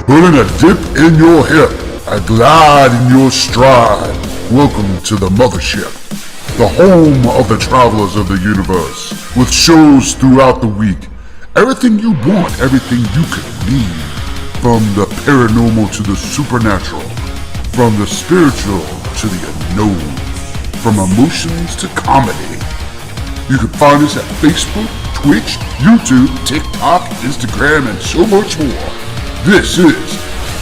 Putting a dip in your hip, a glide in your stride. Welcome to the mothership, the home of the travelers of the universe, with shows throughout the week. Everything you want, everything you could need. From the paranormal to the supernatural, from the spiritual to the unknown, from emotions to comedy. You can find us at Facebook, Twitch, YouTube, TikTok, Instagram, and so much more. This is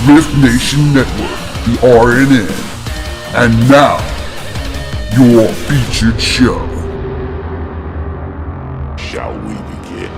R.I.F.T Nation Network, the RNN. And now, your featured show. Shall we begin?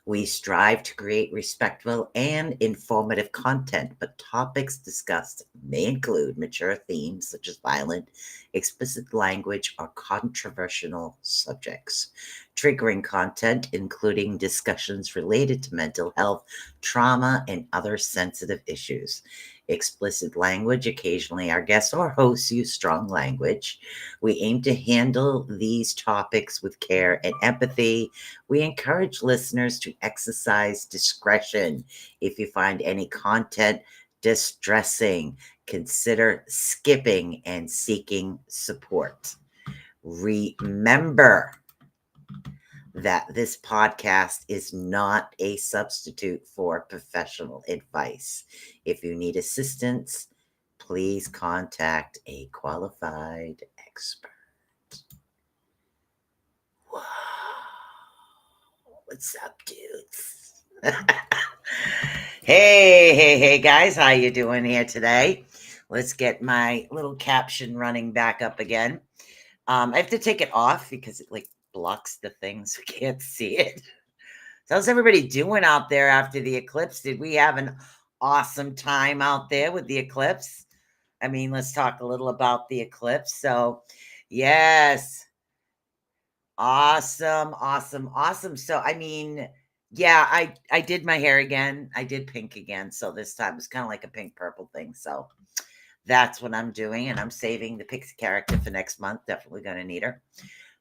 We strive to create respectful and informative content, but topics discussed may include mature themes such as violent, explicit language, or controversial subjects. Triggering content, including discussions related to mental health, trauma, and other sensitive issues. Explicit language, occasionally our guests or hosts use strong language. We aim to handle these topics with care and empathy. We encourage listeners to exercise discretion. If you find any content distressing, consider skipping and seeking support. Remember that this podcast is not a substitute for professional advice. If you need assistance, please contact a qualified expert. Whoa. What's up, dudes? Hey, guys. How you doing here today? Let's get my little caption running back up again. I have to take it off because it blocks the thing so we can't see it. So how's everybody doing out there after the eclipse? Did we have an awesome time out there with the eclipse? I mean, let's talk a little about the eclipse. So, yes. Awesome. So, I mean, yeah, I did my hair again. I did pink again. So this time it's kind of like a pink purple thing. So that's what I'm doing. And I'm saving the pixie character for next month. Definitely going to need her.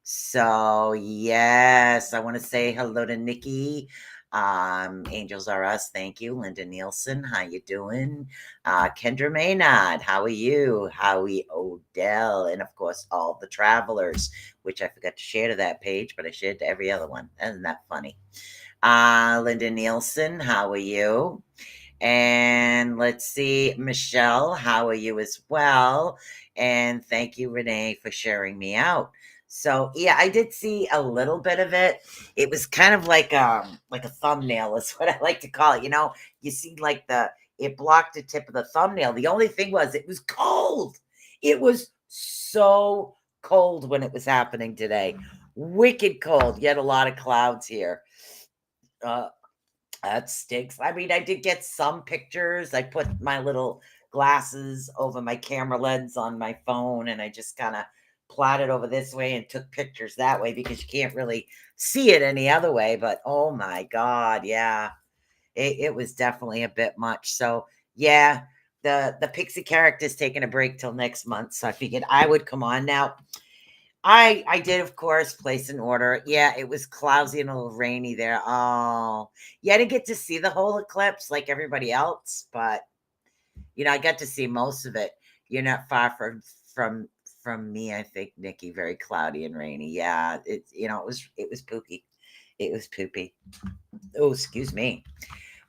So yes, I want to say hello to Nikki. Angels Are Us, thank you. Linda Nielsen, how you doing? Kendra Maynard, how are you? Howie Odell, and of course all the travelers, which I forgot to share to that page, but I shared to every other one. Isn't that funny? Linda Nielsen, how are you? And let's see, Michelle, how are you as well? And thank you, Renee, for sharing me out. So yeah, I did see a little bit of it. It was kind of like a thumbnail is what I like to call it. You know, you see it blocked the tip of the thumbnail. The only thing was it was cold. It was so cold when it was happening today. Wicked cold. You had a lot of clouds here. That stinks. I mean, I did get some pictures. I put my little glasses over my camera lens on my phone and I just kind of plotted over this way and took pictures that way because you can't really see it any other way. But oh my God, yeah, it was definitely a bit much. So yeah, the pixie character's taking a break till next month. So I figured I would come on now. I did, of course, place an order. Yeah, it was cloudy and a little rainy there. Oh, yeah, I didn't get to see the whole eclipse like everybody else, but I got to see most of it. You're not far from me, I think, Nikki. Very cloudy and rainy. Yeah, it was poopy. It was poopy. Oh, excuse me.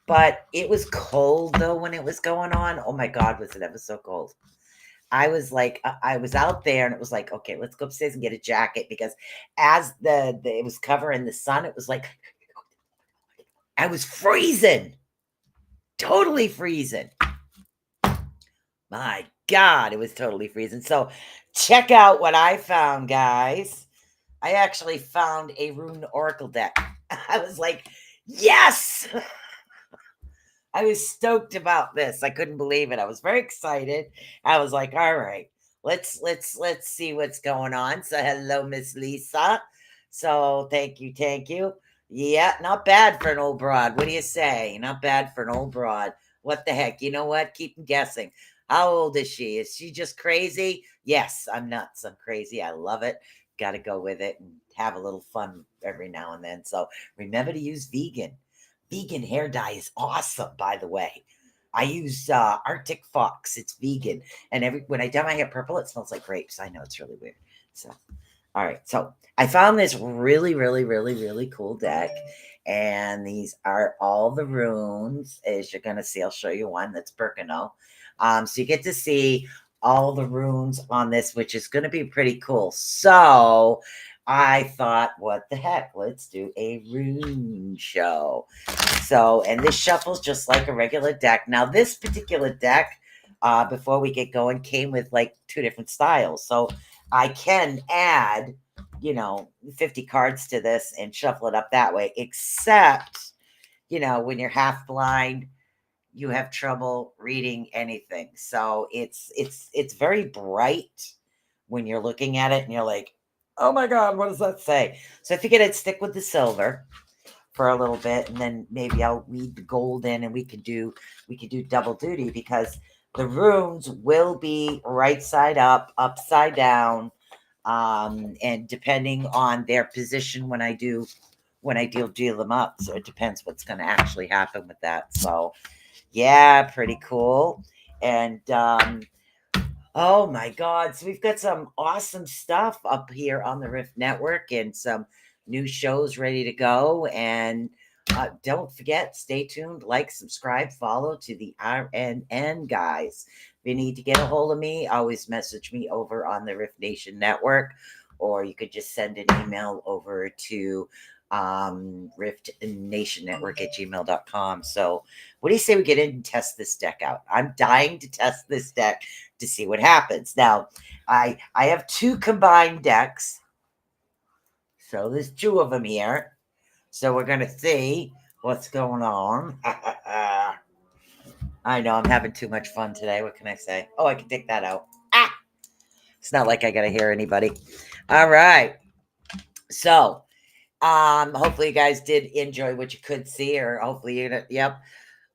But it was cold though when it was going on. Oh my God, was it ever so cold? I was like, I was out there and it was like, okay, let's go upstairs and get a jacket because as it was covering the sun, it was like, I was freezing. Totally freezing. My God, it was totally freezing. So check out what I found, guys. I actually found a Rune Oracle deck. I was like, yes! I was stoked about this. I couldn't believe it. I was very excited. I was like, all right, let's see what's going on. So hello, Miss Lisa. So thank you, thank you. Yeah, not bad for an old broad. What do you say? Not bad for an old broad. What the heck? You know what? Keep 'em guessing. How old is she? Is she just crazy? Yes, I'm nuts. I'm crazy. I love it. Got to go with it and have a little fun every now and then. So remember to use vegan. Vegan hair dye is awesome, by the way. I use Arctic Fox. It's vegan, and when I dye my hair purple, it smells like grapes. I know it's really weird. So, all right. So I found this really, really, really, really cool deck, and these are all the runes. As you're gonna see, I'll show you one that's Birkenau. So you get to see all the runes on this, which is going to be pretty cool. So I thought, what the heck? Let's do a rune show. So, and this shuffles just like a regular deck. Now, this particular deck, before we get going, came with like 2 different styles. So I can add, 50 cards to this and shuffle it up that way, except, when you're half blind, you have trouble reading anything. So it's very bright when you're looking at it and you're like, oh my God, what does that say? So I figured I'd stick with the silver for a little bit, and then maybe I'll weed the gold in, and we could do double duty, because the runes will be right side up, upside down, and depending on their position when I deal them up. So it depends what's going to actually happen with that. So yeah, pretty cool. And oh my God. So we've got some awesome stuff up here on the Rift Network, and some new shows ready to go. And don't forget, stay tuned, like, subscribe, follow to the RNN guys. If you need to get a hold of me, always message me over on the Rift Nation Network, or you could just send an email over to riftnationnetwork@gmail.com. So what do you say we get in and test this deck out? I'm dying to test this deck to see what happens. Now, I have 2 combined decks. So there's 2 of them here. So we're going to see what's going on. I know I'm having too much fun today. What can I say? Oh, I can take that out. It's not like I got to hear anybody. All right. So, hopefully you guys did enjoy what you could see, or hopefully yep.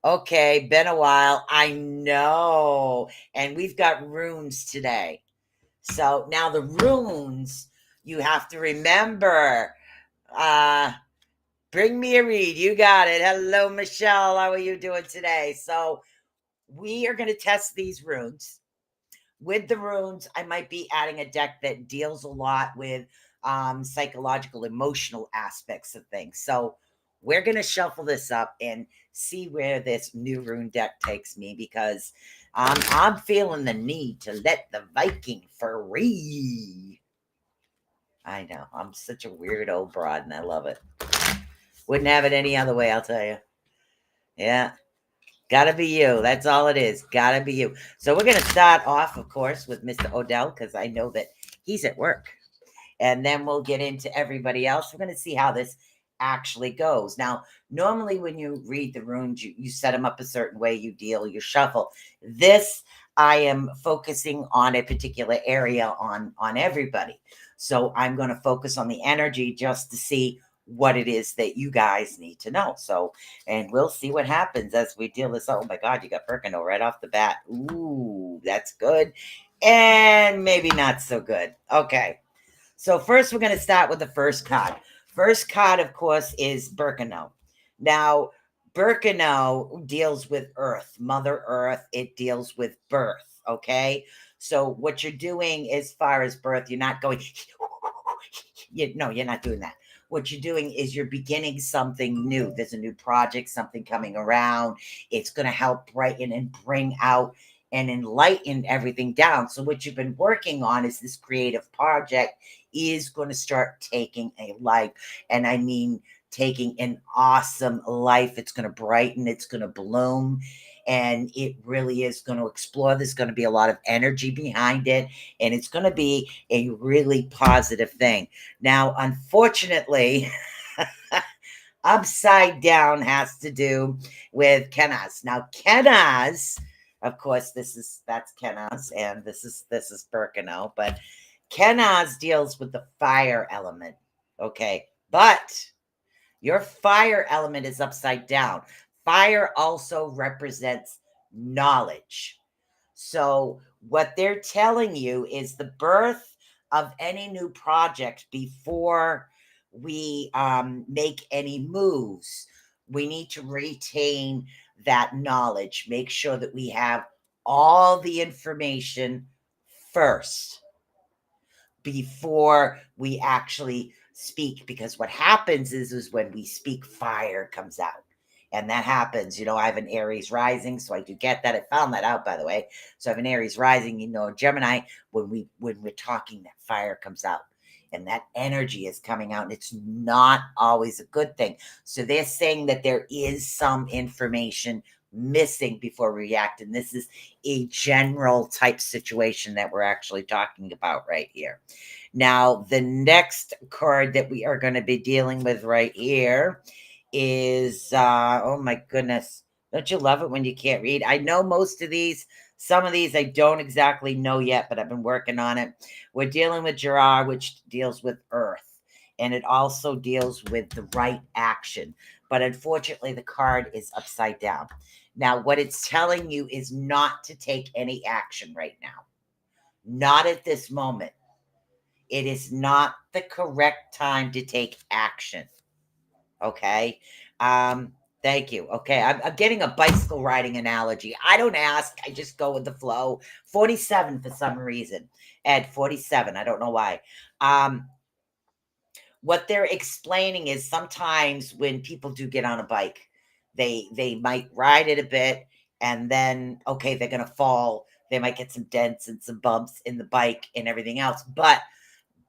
Okay, been a while. I know. And we've got runes today. So now the runes, you have to remember. Bring me a read. You got it. Hello, Michelle. How are you doing today? So we are going to test these runes. With the runes, I might be adding a deck that deals a lot with psychological, emotional aspects of things. So we're going to shuffle this up and see where this new rune deck takes me, because I'm feeling the need to let the Viking free. I know. I'm such a weird old broad, and I love it. Wouldn't have it any other way, I'll tell you. Yeah. Gotta be you. That's all it is. Gotta be you. So we're going to start off, of course, with Mr. Odell, because I know that he's at work. And then we'll get into everybody else. We're going to see how this actually goes. Now, normally when you read the runes, you set them up a certain way, you deal, you shuffle. This, I am focusing on a particular area on everybody. So I'm going to focus on the energy just to see what it is that you guys need to know. So, and we'll see what happens as we deal this. Oh my God, you got Birkenau right off the bat. Ooh, that's good. And maybe not so good. Okay. So first, we're going to start with the first card. First card, of course, is Birkenau. Now, Birkenau deals with Earth, Mother Earth. It deals with birth, okay? So what you're doing as far as birth, you're not going, no, you're not doing that. What you're doing is you're beginning something new. There's a new project, something coming around. It's going to help brighten and bring out and enlighten everything down. So what you've been working on is this creative project is going to start taking a life. And I mean taking an awesome life. It's going to brighten, it's going to bloom, and it really is going to explore. There's going to be a lot of energy behind it, and it's going to be a really positive thing. Now, unfortunately, upside down has to do with Kenaz. Now, Kenaz, of course, that's Kenaz, and this is Birkenau, but Kenaz deals with the fire element. Okay, but your fire element is upside down. Fire also represents knowledge. So, what they're telling you is the birth of any new project before we make any moves. We need to retain that knowledge, make sure that we have all the information first before we actually speak, because what happens is when we speak, fire comes out, and that happens. I have an Aries rising, so I do get that. I found that out, by the way. So I have an Aries rising, Gemini. When we're talking, that fire comes out, and that energy is coming out, and it's not always a good thing. So they're saying that there is some information missing before we react, and this is a general type situation that we're actually talking about right here. Now, the next card that we are going to be dealing with right here is oh my goodness, don't you love it when you can't read? I know most of these. Some of these I don't exactly know yet, but I've been working on it. We're dealing with Gerard, which deals with earth, and it also deals with the right action, but unfortunately the card is upside down. Now, what it's telling you is not to take any action right now. Not at this moment. It is not the correct time to take action. Okay. Thank you. Okay. I'm getting a bicycle riding analogy. I don't ask. I just go with the flow. 47 for some reason. Ed, 47. I don't know why. What they're explaining is sometimes when people do get on a bike, they might ride it a bit, and then, okay, they're going to fall. They might get some dents and some bumps in the bike and everything else. But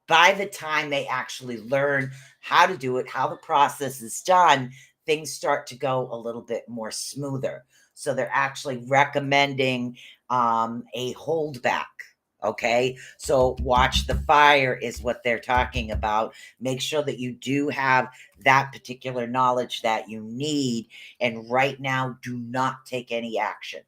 by the time they actually learn how to do it, how the process is done, things start to go a little bit more smoother. So they're actually recommending a holdback. Okay, so watch the fire is what they're talking about. Make sure that you do have that particular knowledge that you need. And right now, do not take any action.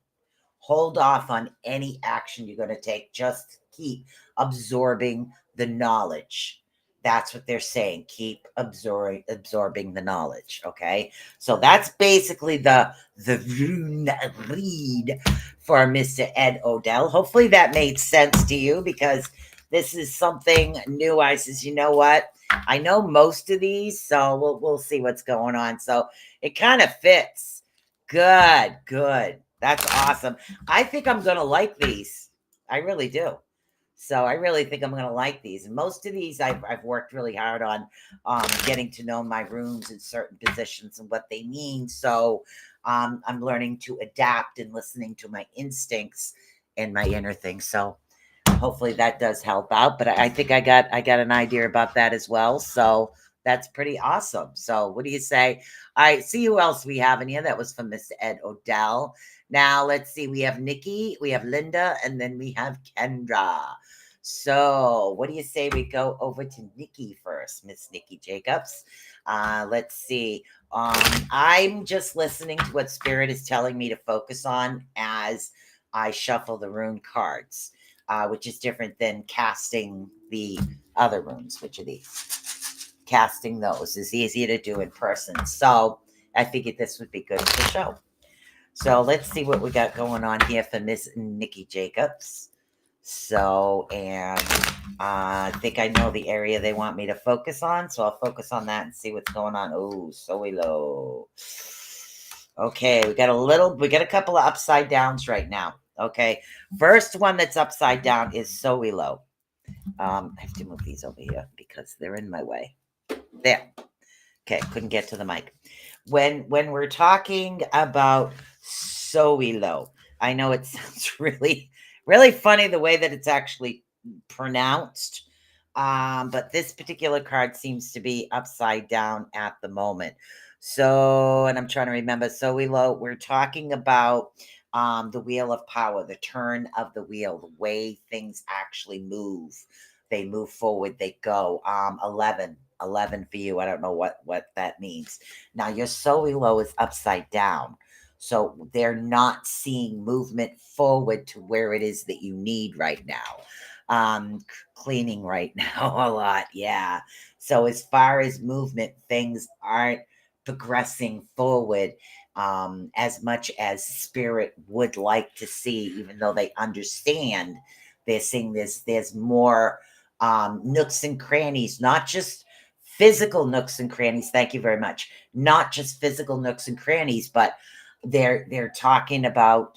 Hold off on any action you're going to take. Just keep absorbing the knowledge. That's what they're saying. Keep absorbing the knowledge. Okay. So that's basically the Rune read for Mr. Ed Odell. Hopefully that made sense to you, because this is something new. I says, you know what? I know most of these, so we'll see what's going on. So it kind of fits. Good. That's awesome. I think I'm going to like these. I really do. So I really think I'm going to like these. And most of these I've worked really hard on getting to know my runes in certain positions and what they mean. So I'm learning to adapt and listening to my instincts and my inner thing. So hopefully that does help out. But I think I got an idea about that as well. So that's pretty awesome. So what do you say? All right, see who else we have in here. That was from Mr. Ed Odell. Now let's see. We have Nikki, we have Linda, and then we have Kendra. So what do you say we go over to Nikki first, Miss Nikki Jacobs? Let's see. I'm just listening to what Spirit is telling me to focus on as I shuffle the rune cards, which is different than casting the other runes. Which are these? Casting those is easier to do in person. So I figured this would be good for the show. So let's see what we got going on here for Miss Nikki Jacobs. So, and I think I know the area they want me to focus on. So I'll focus on that and see what's going on. Oh, so low. Okay, we got a couple of upside downs right now. Okay, first one that's upside down is so low. I have to move these over here because they're in my way. There. Okay, couldn't get to the mic. When we're talking about so low, I know it sounds really funny the way that it's actually pronounced, But this particular card seems to be upside down at the moment. So, and I'm trying to remember. So we're talking about the wheel of power, the turn of the wheel, the way things actually move. They move forward, they go. 11 for you. I don't know what that means. Now your solo is upside down. So they're not seeing movement forward to where it is that you need right now. Cleaning right now a lot. Yeah. So as far as movement, things aren't progressing forward as much as spirit would like to see, even though they understand they're seeing there's more nooks and crannies, not just physical nooks and crannies. Thank you very much. Not just physical nooks and crannies, but they're talking about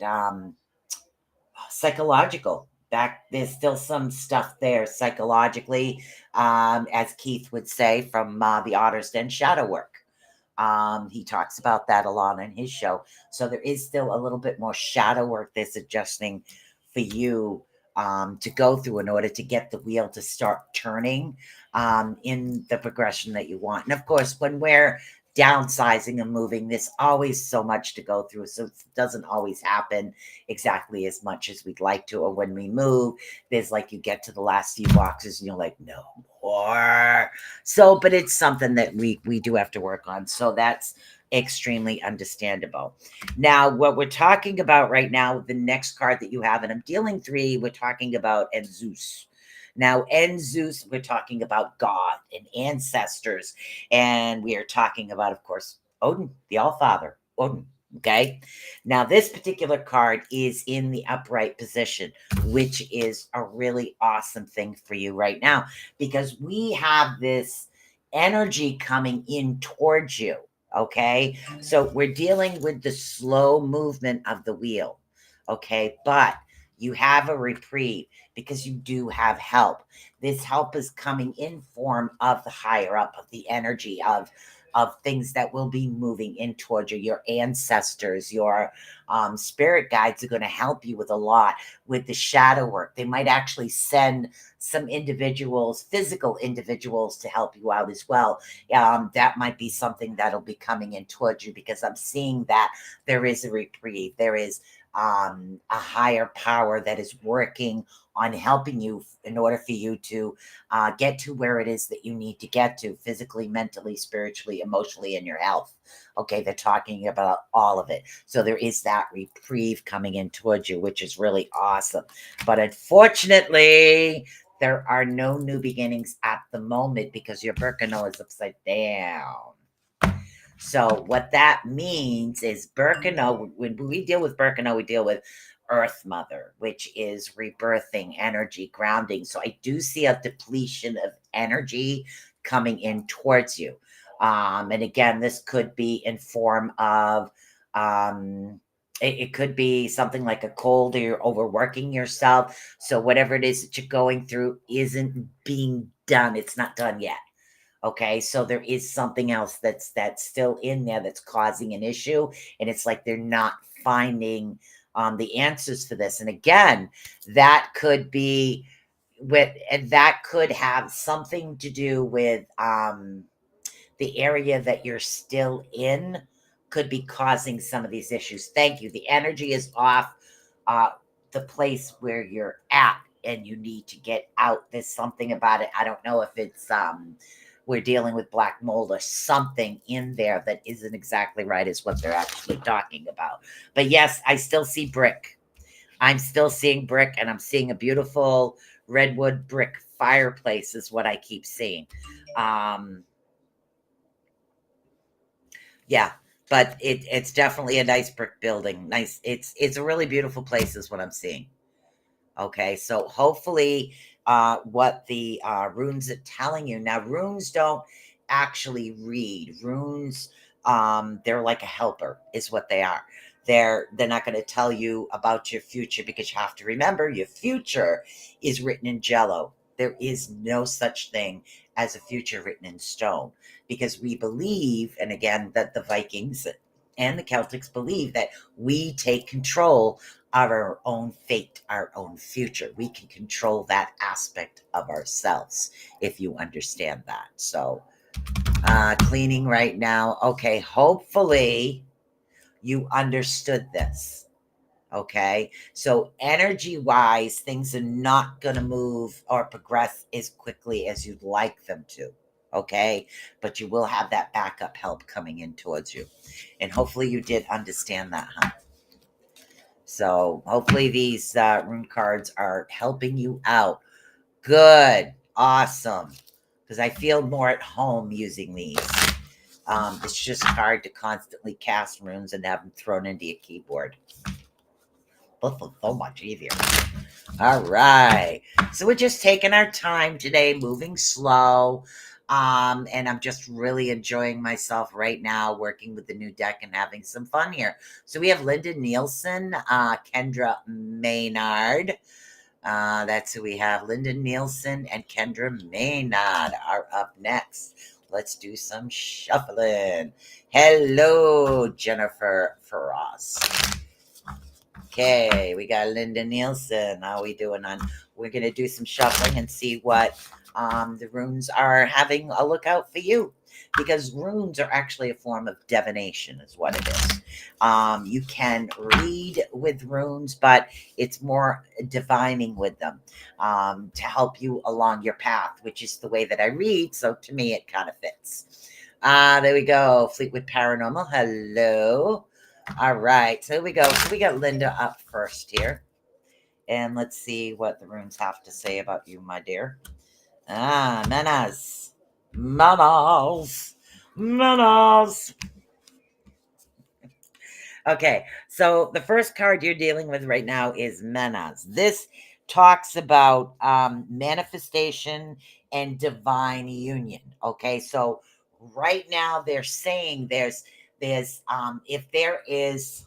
psychological. Back there's still some stuff there psychologically, as Keith would say from the Otter's Den shadow work. He talks about that a lot on his show. So there is still a little bit more shadow work that's adjusting for you to go through in order to get the wheel to start turning in the progression that you want. And of course, when we're downsizing and moving, there's always so much to go through. So it doesn't always happen exactly as much as we'd like to. Or when we move, there's like you get to the last few boxes and you're like, no more. So, but it's something that we do have to work on. So that's extremely understandable. Now, what we're talking about right now, the next card that you have, and I'm dealing 3, we're talking about and Zeus. Now, and Zeus, we're talking about God and ancestors, and we are talking about, of course, Odin, the All-Father, Odin. Okay. Now, this particular card is in the upright position, which is a really awesome thing for you right now because we have this energy coming in towards you. Okay. So we're dealing with the slow movement of the wheel. Okay. But you have a reprieve because you do have help. This help is coming in form of the higher up, of the energy of things that will be moving in towards you. Your ancestors, your spirit guides are going to help you with a lot with the shadow work. They might actually send some individuals, physical individuals, to help you out as well. That might be something that'll be coming in towards you because I'm seeing that there is a reprieve. There is a higher power that is working on helping you in order for you to get to where it is that you need to get to physically, mentally, spiritually, emotionally, and your health. Okay, they're talking about all of it. So there is that reprieve coming in towards you, which is really awesome. But unfortunately, there are no new beginnings at the moment because your Birkenau is upside down. So what that means is Birkenau, when we deal with Birkenau, we deal with Earth Mother, which is rebirthing energy, grounding. So I do see a depletion of energy coming in towards you. And again, this could be in form of it could be something like a cold or you're overworking yourself. So whatever it is that you're going through isn't being done. It's not done yet. Okay, so there is something else that's still in there that's causing an issue, and it's like they're not finding the answers for this. And again, that could be and that could have something to do with the area that you're still in could be causing some of these issues. Thank you. The energy is off uh, the place where you're at and you need to get out. There's something about it. I don't know if it's we're dealing with black mold or something in there that isn't exactly right is what they're actually talking about. But yes, I still see brick. I'm still seeing brick and I'm seeing a beautiful redwood brick fireplace is what I keep seeing. Um, Yeah, but it's definitely a nice brick building. Nice. It's a really beautiful place is what I'm seeing. Okay, so hopefully what the runes are telling you. Now runes don't actually read. Runes they're like a helper is what they are. They're not going to tell you about your future because you have to remember your future is written in jello. There is no such thing as a future written in stone because we believe, and again, that the Vikings and the Celtics believe that we take control of our own fate, our own future. We can control that aspect of ourselves, if you understand that. So, cleaning right now. Okay, hopefully you understood this. Okay, so energy wise, things are not going to move or progress as quickly as you'd like them to. Okay, but you will have that backup help coming in towards you, and hopefully you did understand that, huh? So hopefully these rune cards are helping you out. Good, awesome, because I feel more at home using these. It's just hard to constantly cast runes and have them thrown into your keyboard. This is so much easier. All right. So we're just taking our time today, moving slow. And I'm just really enjoying myself right now, working with the new deck and having some fun here. So we have Linda Nielsen, Kendra Maynard. That's who we have. Linda Nielsen and Kendra Maynard are up next. Let's do some shuffling. Hello, Jennifer Frost. Okay, we got Linda Nielsen. How are we doing on? We're going to do some shuffling and see what the runes are having a look out for you. Because runes are actually a form of divination, is what it is. You can read with runes, but it's more divining with them to help you along your path, which is the way that I read. So to me, it kind of fits. There we go. Fleetwood Paranormal. Hello. All right, so here we go. So we got Linda up first here. And let's see what the runes have to say about you, my dear. Menas. Menas. Menas. Okay, so the first card you're dealing with right now is Menas. This talks about manifestation and divine union. Okay, so right now they're saying there's if there is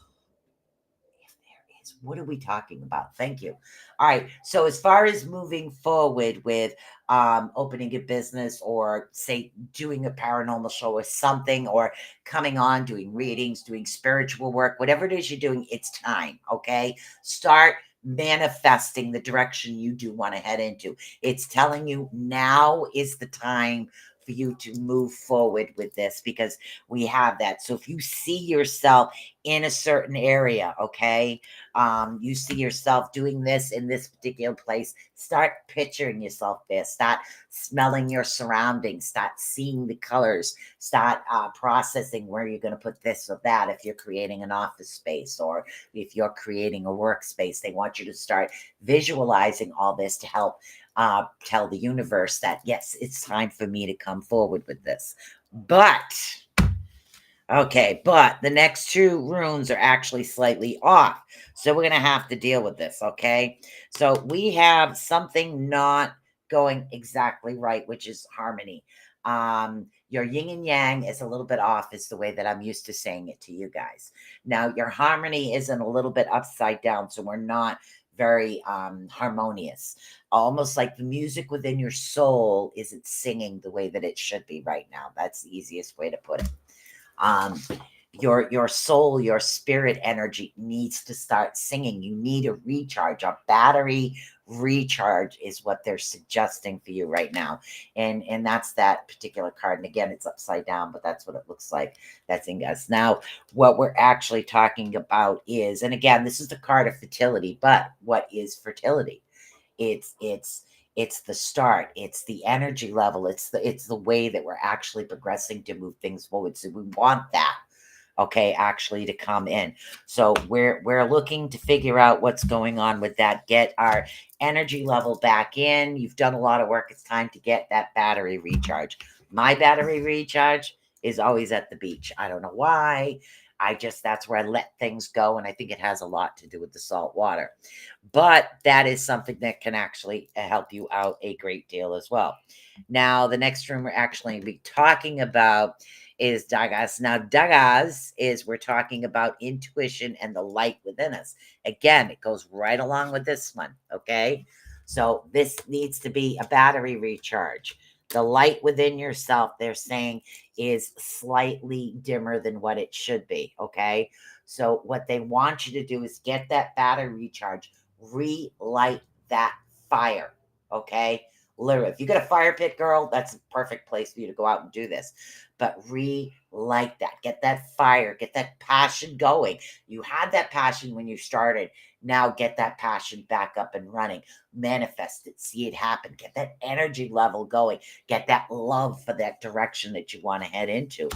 what are we talking about? Thank you. All right. So as far as moving forward with opening a business or say doing a paranormal show or something or coming on, doing readings, doing spiritual work, whatever it is you're doing, it's time. Okay. Start manifesting the direction you do want to head into. It's telling you now is the time for you to move forward with this because we have that. So if you see yourself in a certain area, okay, you see yourself doing this in this particular place, start picturing yourself there, start smelling your surroundings, start seeing the colors, start processing where you're going to put this or that. If you're creating an office space or if you're creating a workspace, they want you to start visualizing all this to help tell the universe that yes, it's time for me to come forward with this. But the next two runes are actually slightly off. So we're going to have to deal with this, okay? So we have something not going exactly right, which is harmony. Your yin and yang is a little bit off, is the way that I'm used to saying it to you guys. Now, your harmony isn't a little bit upside down, so we're not very harmonious. Almost like the music within your soul isn't singing the way that it should be right now. That's the easiest way to put it. Your soul, your spirit energy needs to start singing. You need a recharge. A battery recharge is what they're suggesting for you right now. And that's that particular card. And again, it's upside down, but that's what it looks like. That's in us. Now, what we're actually talking about is, and again, this is the card of fertility, but what is fertility? It's the start, it's the energy level, it's the way that we're actually progressing to move things forward. So we want that, okay, actually to come in. So we're looking to figure out what's going on with that, get our energy level back in. You've done a lot of work. It's time to get that battery recharge. My battery recharge is always at the beach. I don't know why. That's where I let things go. And I think it has a lot to do with the salt water. But that is something that can actually help you out a great deal as well. Now, the next room we're actually going to be talking about is Dagas. Now, Dagas is we're talking about intuition and the light within us. Again, it goes right along with this one. Okay. So this needs to be a battery recharge. The light within yourself, they're saying, is slightly dimmer than what it should be. Okay. So what they want you to do is get that battery recharge, relight that fire. Okay. Literally, if you got a fire pit, girl, that's a perfect place for you to go out and do this. But relight that, get that fire, get that passion going. You had that passion when you started. Now get that passion back up and running. Manifest it, see it happen, get that energy level going, get that love for that direction that you want to head into.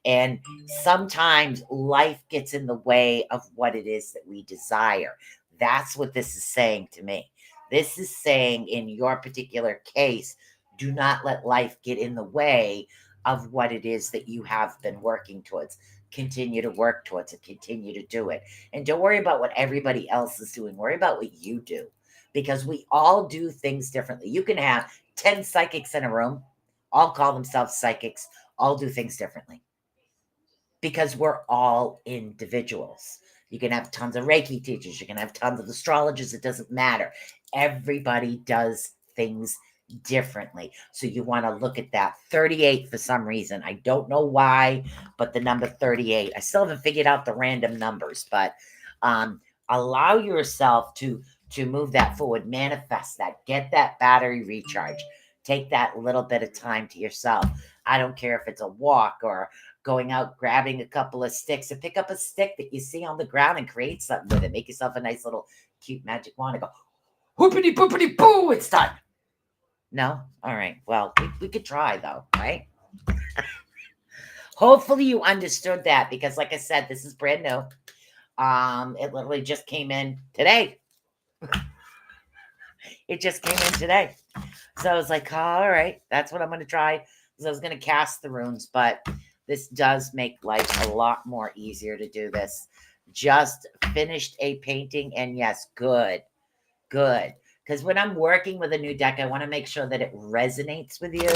And sometimes life gets in the way of what it is that we desire. That's what this is saying to me. This is saying, in your particular case, do not let life get in the way of what it is that you have been working towards. Continue to work towards it, continue to do it. And don't worry about what everybody else is doing. Worry about what you do, because we all do things differently. You can have 10 psychics in a room, all call themselves psychics, all do things differently, because we're all individuals. You can have tons of Reiki teachers, you can have tons of astrologers, it doesn't matter. Everybody does things differently. So you want to look at that 38 for some reason. I don't know why, but the number 38, I still haven't figured out the random numbers, but allow yourself to move that forward, manifest that, get that battery recharge, take that little bit of time to yourself. I don't care if it's a walk or going out, grabbing a couple of sticks, or pick up a stick that you see on the ground and create something with it. Make yourself a nice little cute magic wand and go, whoopity poopity boo, it's done. No? All right. Well, we could try though, right? Hopefully you understood that, because like I said, this is brand new. It literally just came in today. It just came in today. So I was like, all right, that's what I'm going to try. Because I was going to cast the runes, but this does make life a lot more easier to do this. Just finished a painting, and yes, good. Because when I'm working with a new deck, I want to make sure that it resonates with you,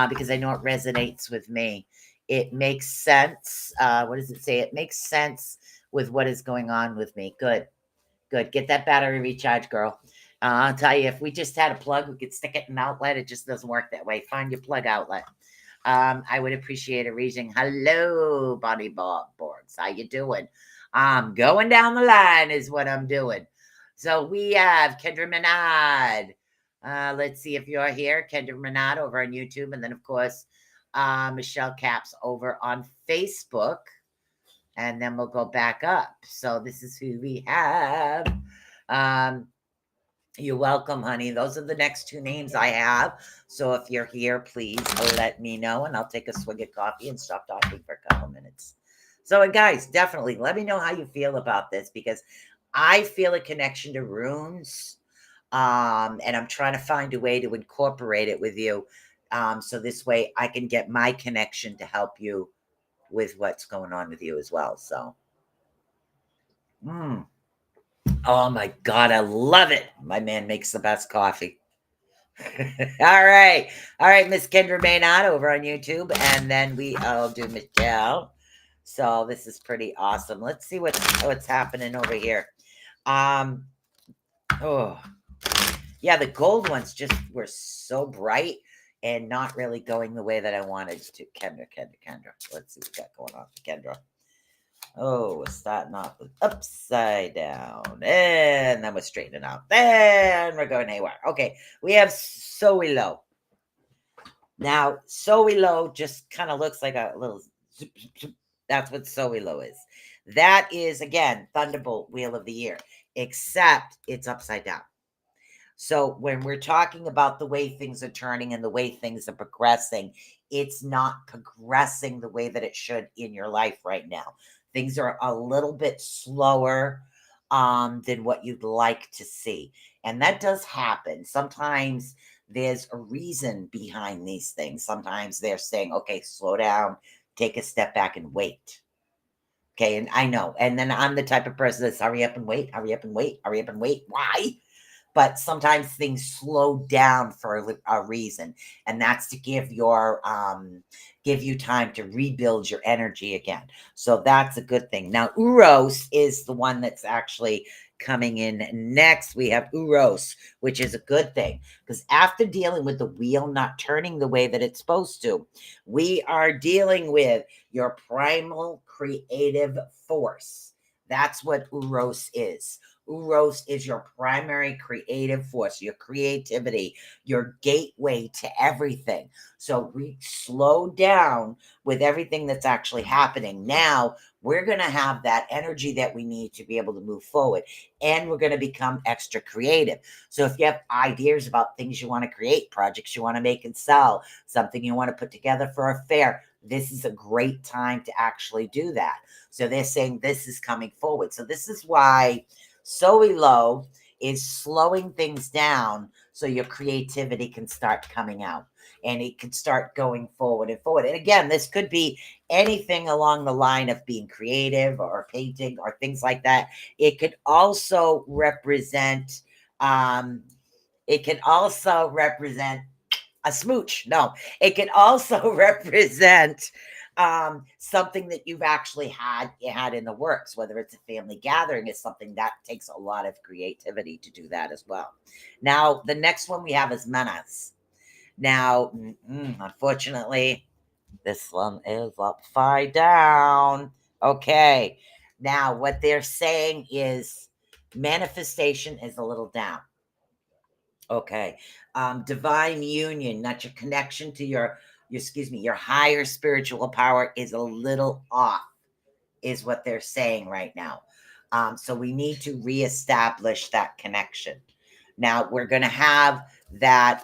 because I know it resonates with me. It makes sense. What does it say? It makes sense with what is going on with me. Good. Get that battery recharge, girl. I'll tell you, if we just had a plug, we could stick it in an outlet. It just doesn't work that way. Find your plug outlet. I would appreciate a reading. Hello, body boards. How you doing? I'm going down the line is what I'm doing. So we have Kendra Menard. Let's see if you're here. Kendra Menard over on YouTube. And then, of course, Michelle Caps over on Facebook. And then we'll go back up. So this is who we have. You're welcome, honey. Those are the next two names I have. So if you're here, please let me know, and I'll take a swig of coffee and stop talking for a couple minutes. So, guys, definitely let me know how you feel about this, because I feel a connection to runes, and I'm trying to find a way to incorporate it with you, so this way I can get my connection to help you with what's going on with you as well. So, oh my God, I love it. My man makes the best coffee. All right, Miss Kendra Maynard over on YouTube, and then I'll do Michelle. So this is pretty awesome. Let's see what's happening over here. Oh, yeah, the gold ones just were so bright and not really going the way that I wanted to. Kendra. Let's see what we got going on for Kendra. Oh, we're starting off with upside down, and then we're straightening out. Then we're going haywire. Okay, we have Sowilo. Now, Sowilo just kind of looks like a little zoop, zoop, zoop. That's what Sowilo is. That is, again, Thunderbolt Wheel of the Year, except it's upside down. So when we're talking about the way things are turning and the way things are progressing, it's not progressing the way that it should in your life right now. Things are a little bit slower than what you'd like to see. And that does happen. Sometimes there's a reason behind these things. Sometimes they're saying, okay, slow down, take a step back and wait. Okay, and I know. And then I'm the type of person that's hurry up and wait. Why? But sometimes things slow down for a reason, and that's to give you time to rebuild your energy again. So that's a good thing. Now, Uros is the one that's actually Coming in next, we have Uros, which is a good thing because after dealing with the wheel not turning the way that it's supposed to, we are dealing with your primal creative force. That's what Uros is. Uros is your primary creative force, your creativity, your gateway to everything. So we slow down with everything that's actually happening. Now we're going to have that energy that we need to be able to move forward, and we're going to become extra creative. So if you have ideas about things you want to create, projects you want to make and sell, something you want to put together for a fair, this is a great time to actually do that. So they're saying this is coming forward. So this is why Low is slowing things down so your creativity can start coming out and it can start going forward and forward. And again, this could be anything along the line of being creative or painting or things like that. It could also represent a smooch. No, it can also represent something that you've actually had in the works, whether it's a family gathering. Is something that takes a lot of creativity to do that as well. Now the next one we have is menace. Now unfortunately this one is upside down. Okay, now what they're saying is manifestation is a little down. Okay. Divine union, not your connection to your higher spiritual power is a little off, is what they're saying right now. So we need to reestablish that connection. Now we're going to have that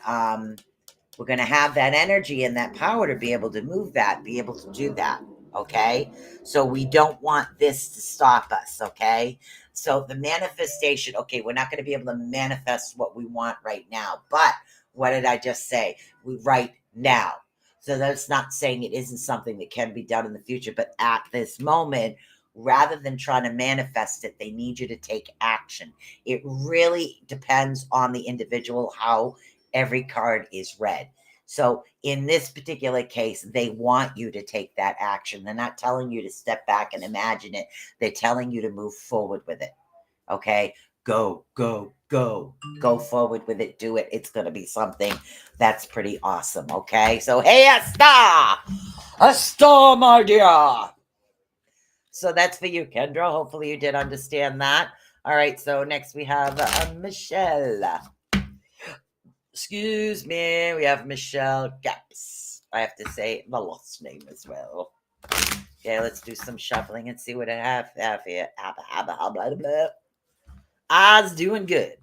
energy and that power to be able to move that, be able to do that. Okay. So we don't want this to stop us. Okay. So the manifestation, okay, we're not going to be able to manifest what we want right now. But what did I just say? We right now. So that's not saying it isn't something that can be done in the future, but at this moment, rather than trying to manifest it, they need you to take action. It really depends on the individual how every card is read. So in this particular case, they want you to take that action. They're not telling you to step back and imagine it. They're telling you to move forward with it. Okay. Go, go, go. Go forward with it. Do it. It's going to be something that's pretty awesome. Okay. So, hey, a star, my dear. So that's for you, Kendra. Hopefully you did understand that. All right. So next we have Michelle. Excuse me. We have Michelle Gaps. I have to say the last name as well. Okay, let's do some shuffling and see what I have here. I's doing good.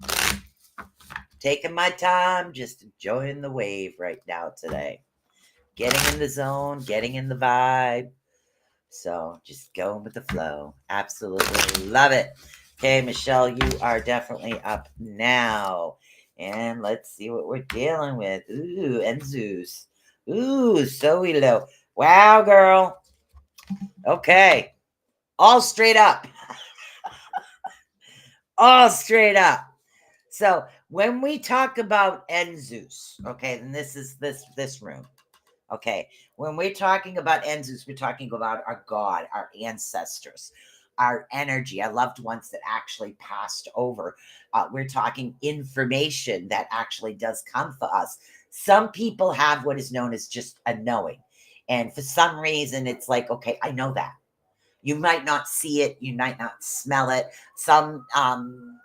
Taking my time, just enjoying the wave right now today. Getting in the zone, getting in the vibe. So just going with the flow. Absolutely love it. Okay, Michelle, you are definitely up now. And let's see what we're dealing with. Ooh, and Zeus. Ooh, so low. Wow, girl. Okay. All straight up. All straight up. So when we talk about Enzus, okay, and this is this room. Okay, when we're talking about Enzus, we're talking about our God, our ancestors, our energy, our loved ones that actually passed over. We're talking information that actually does come for us. Some people have what is known as just a knowing. And for some reason, it's like, okay, I know that. You might not see it, you might not smell it. Some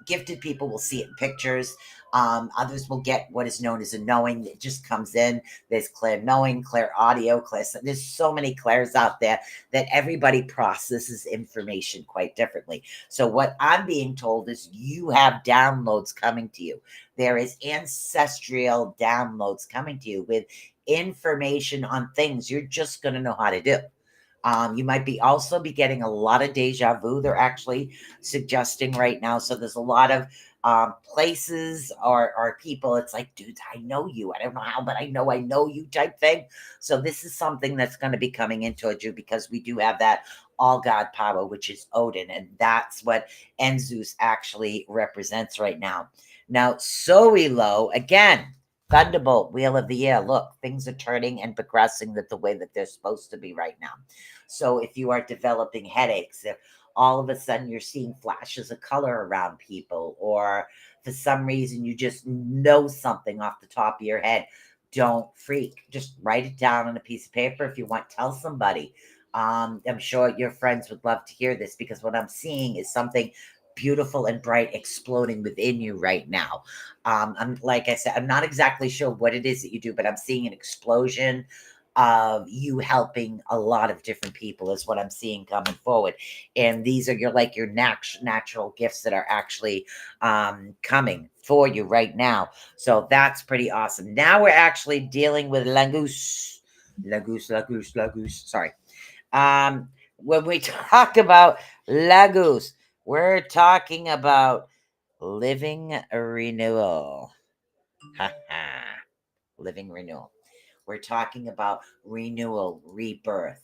gifted people will see it in pictures. Others will get what is known as a knowing that just comes in. There's clear knowing, clear audio, clear. There's so many clairs out there that everybody processes information quite differently. So what I'm being told is you have downloads coming to you. There is ancestral downloads coming to you with information on things you're just going to know how to do. You might be also be getting a lot of deja vu. They're actually suggesting right now. So there's a lot of places or people. It's like, dude, I know you. I don't know how, but I know you type thing. So this is something that's going to be coming into you because we do have that all God power, which is Odin. And that's what Enzus actually represents right now. Now, Low, again, Thunderbolt, Wheel of the Year. Look, things are turning and progressing the way that they're supposed to be right now. So if you are developing headaches, if all of a sudden you're seeing flashes of color around people, or for some reason you just know something off the top of your head. Don't freak. Just write it down on a piece of paper if you want. Tell somebody. I'm sure your friends would love to hear this, because what I'm seeing is something beautiful and bright exploding within you right now. I'm like I said, I'm not exactly sure what it is that you do, but I'm seeing an explosion of you helping a lot of different people is what I'm seeing coming forward. And these are your natural gifts that are actually coming for you right now. So that's pretty awesome. Now we're actually dealing with Lagoose. Lagoose. Sorry. When we talk about Lagoose, we're talking about living renewal. Living renewal. We're talking about renewal, rebirth,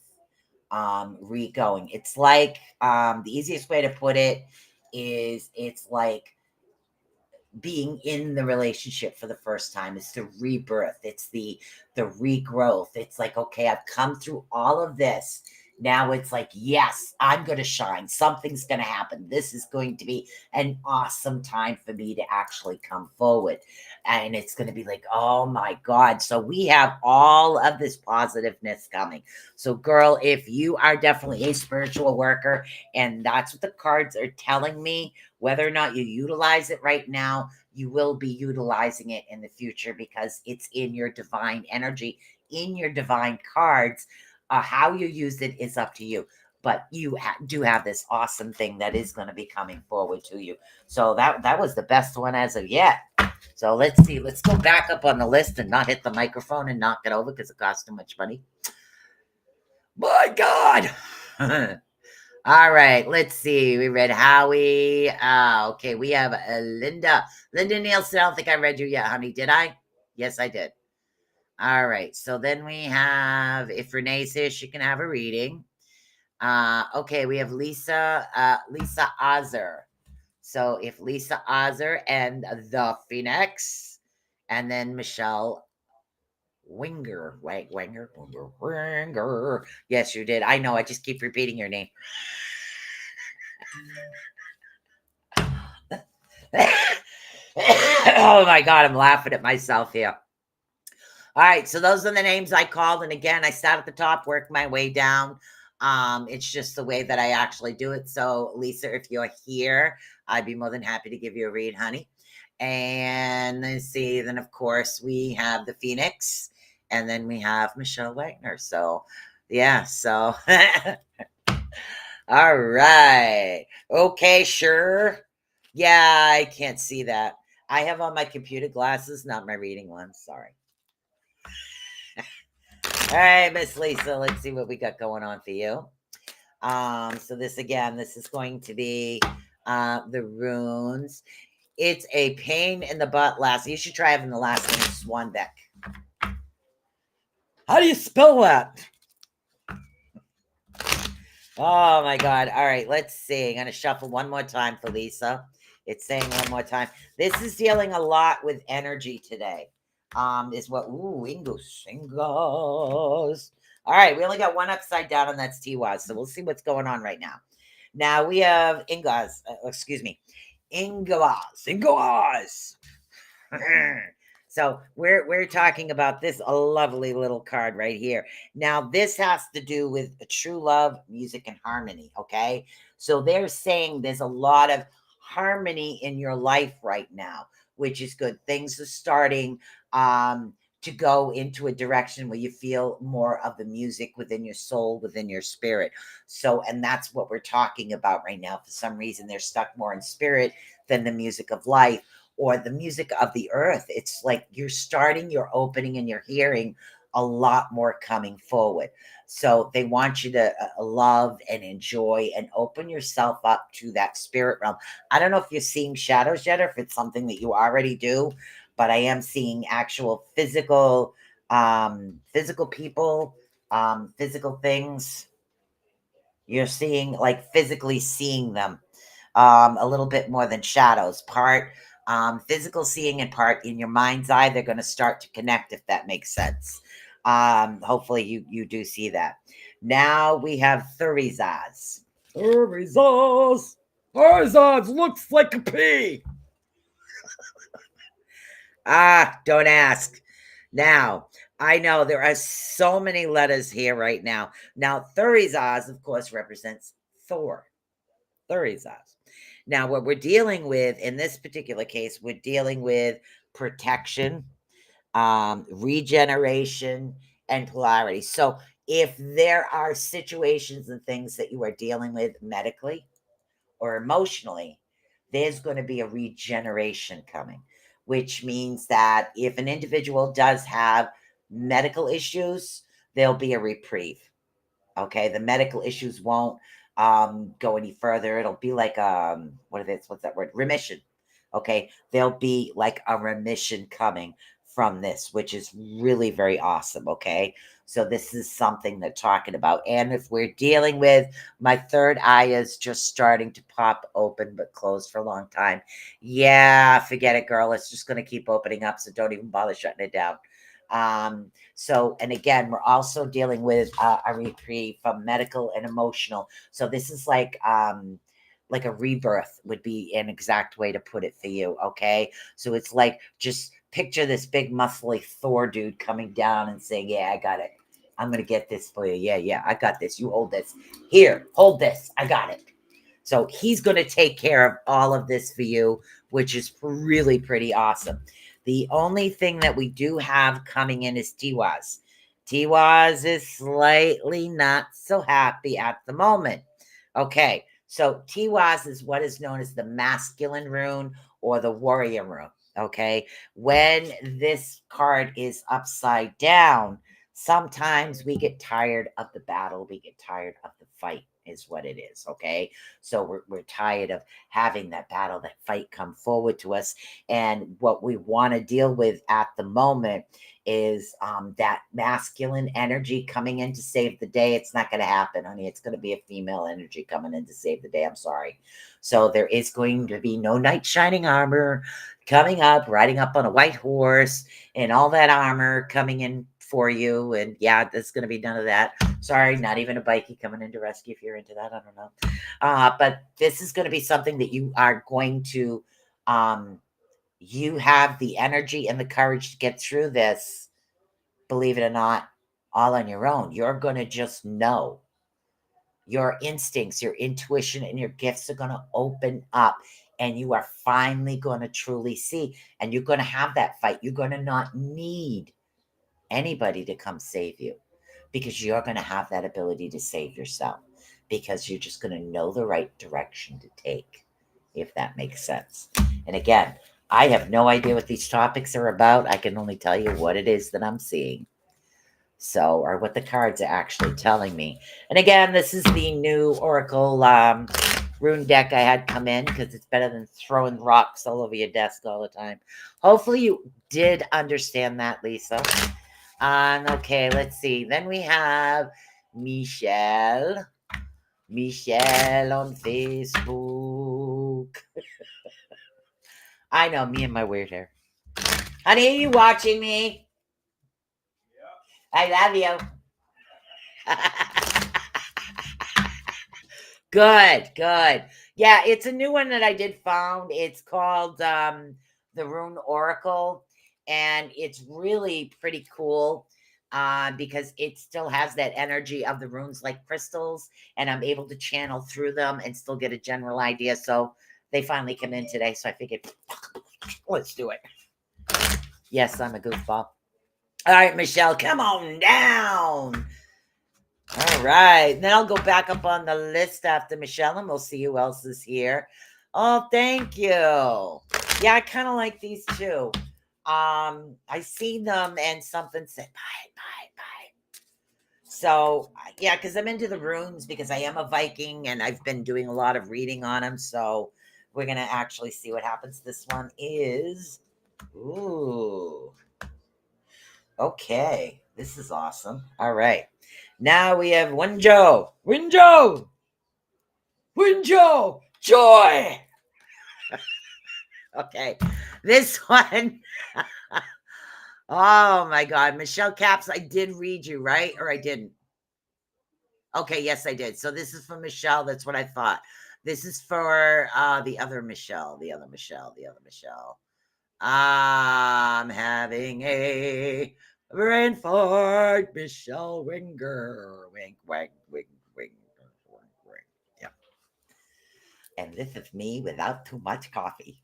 re-going. It's like the easiest way to put it is it's like being in the relationship for the first time. It's the rebirth, it's the regrowth. It's like, okay, I've come through all of this. Now it's like, yes, I'm going to shine. Something's going to happen. This is going to be an awesome time for me to actually come forward. And it's going to be like, oh my God. So we have all of this positiveness coming. So, girl, if you are definitely a spiritual worker, and that's what the cards are telling me, whether or not you utilize it right now, you will be utilizing it in the future, because it's in your divine energy, in your divine cards. How you use it is up to you. But you do have this awesome thing that is going to be coming forward to you. So that was the best one as of yet. So let's see. Let's go back up on the list and not hit the microphone and knock it over because it costs too much money. My God. All right, let's see. We read Howie. Okay, we have Linda. Linda Nielsen. I don't think I read you yet, honey. Did I? Yes, I did. All right. So then we have, if Renee's here, she can have a reading. Okay, we have Lisa Ozer. So if Lisa Ozer and the Phoenix, and then Michelle Winger. Yes, you did. I know. I just keep repeating your name. Oh my God, I'm laughing at myself here. All right, so those are the names I called. And again, I start at the top, work my way down. It's just the way that I actually do it. So, Lisa, if you're here, I'd be more than happy to give you a read, honey. And let's see, then of course we have the Phoenix, and then we have Michelle Wagner. So, yeah, so all right. Okay, sure. Yeah, I can't see that. I have on my computer glasses, not my reading ones. Sorry. All right, Miss Lisa, let's see what we got going on for you. So this is going to be the runes. It's a pain in the butt last. You should try having the last name Swan Deck. How do you spell that? Oh my God. All right, let's see. I'm gonna shuffle one more time for Lisa. It's saying one more time. This is dealing a lot with energy today. Is what Ingos. All right, we only got one upside down, and that's Tiwaz. So we'll see what's going on right now. Now we have Ingaz. Excuse me, Ingaz. So we're talking about this lovely little card right here. Now this has to do with true love, music, and harmony. Okay, so they're saying there's a lot of harmony in your life right now, which is good. Things are starting to go into a direction where you feel more of the music within your soul, within your spirit. So, and that's what we're talking about right now. For some reason, they're stuck more in spirit than the music of life or the music of the earth. It's like you're opening, and you're hearing a lot more coming forward. So they want you to love and enjoy and open yourself up to that spirit realm. I don't know if you're seeing shadows yet, or if it's something that you already do, but I am seeing actual physical people, physical things. You're seeing, like, physically seeing them a little bit more than shadows. Part physical seeing and part in your mind's eye. They're going to start to connect, if that makes sense. Hopefully you do see that. Now we have Thurizaz. Horizons. Horizons looks like a P. Don't ask. Now, I know there are so many letters here right now. Now, Thurizaz, of course, represents Thor. Thurizaz. Now, what we're dealing with in this particular case, we're dealing with protection, regeneration, and polarity. So, if there are situations and things that you are dealing with medically or emotionally, there's going to be a regeneration coming, which means that if an individual does have medical issues, there'll be a reprieve. Okay, the medical issues won't go any further. It'll be like what's that word? Remission. Okay, there'll be like a remission coming from this, which is really very awesome. Okay, so this is something they're talking about. And if we're dealing with my third eye is just starting to pop open but closed for a long time. Yeah, forget it, girl. It's just going to keep opening up. So don't even bother shutting it down. So, and again, we're also dealing with a reprieve from medical and emotional. So this is like a rebirth would be an exact way to put it for you. Okay. So it's like, just picture this big muscly Thor dude coming down and saying, yeah, I got it. I'm going to get this for you. Yeah, I got this. You hold this. Here, hold this. I got it. So he's going to take care of all of this for you, which is really pretty awesome. The only thing that we do have coming in is Tiwaz. Tiwaz is slightly not so happy at the moment. Okay, so Tiwaz is what is known as the masculine rune or the warrior rune. Okay, when this card is upside down, sometimes we get tired of the battle, we get tired of the fight, is what it is. Okay, so we're tired of having that battle, that fight come forward to us. And what we want to deal with at the moment is that masculine energy coming in to save the day. It's not going to happen, honey. It's going to be a female energy coming in to save the day. I'm sorry. So there is going to be no knight shining armor coming up, riding up on a white horse, and all that armor coming in for you. And yeah, there's going to be none of that. Sorry, not even a bikie coming in to rescue if you're into that. I don't know. But this is going to be something that you are going to, you have the energy and the courage to get through this, believe it or not, all on your own. You're going to just know. Your instincts, your intuition, and your gifts are going to open up, and you are finally going to truly see. And you're going to have that fight. You're going to not need anybody to come save you, because you're going to have that ability to save yourself, because you're just going to know the right direction to take, if that makes sense. And again, I have no idea what these topics are about. I can only tell you what it is that I'm seeing. So, or what the cards are actually telling me. And again, this is the new Oracle rune deck I had come in, because it's better than throwing rocks all over your desk all the time. Hopefully you did understand that, Lisa. Okay, let's see. Then we have Michelle. Michelle on Facebook. I know, me and my weird hair. Honey, are you watching me? I love you. Good, good. Yeah, it's a new one that I did found. It's called the Rune Oracle, and it's really pretty cool because it still has that energy of the runes like crystals, and I'm able to channel through them and still get a general idea. So they finally come in today, so I figured, let's do it. Yes, I'm a goofball. All right, Michelle, come on down. All right. Then I'll go back up on the list after Michelle, and we'll see who else is here. Oh, thank you. Yeah, I kind of like these too. I seen them and something said bye. So yeah, because I'm into the runes, because I am a Viking and I've been doing a lot of reading on them. So we're gonna actually see what happens. This one is, ooh, okay. This is awesome. All right. Now we have Winjo. Winjo. Joy. Okay. This one. Oh my God. Michelle Caps, I did read you, right? Or I didn't? Okay, yes, I did. So this is for Michelle. That's what I thought. This is for the other Michelle, the other Michelle, the other Michelle. I'm having a brain fart, Michelle Winger. Wink, wink, wink, wink, wink, wink. Yeah. And this is me without too much coffee.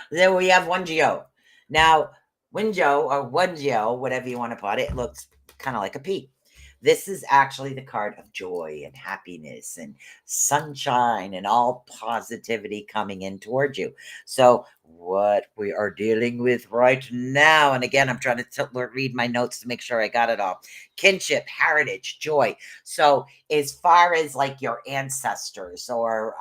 Then we have one Geo. Now, Winjo or one Geo, whatever you want to put it, looks kind of like a P. This is actually the card of joy and happiness and sunshine and all positivity coming in towards you. So, what we are dealing with right now, and again, I'm trying to read my notes to make sure I got it all. Kinship, heritage, joy. So, as far as like your ancestors or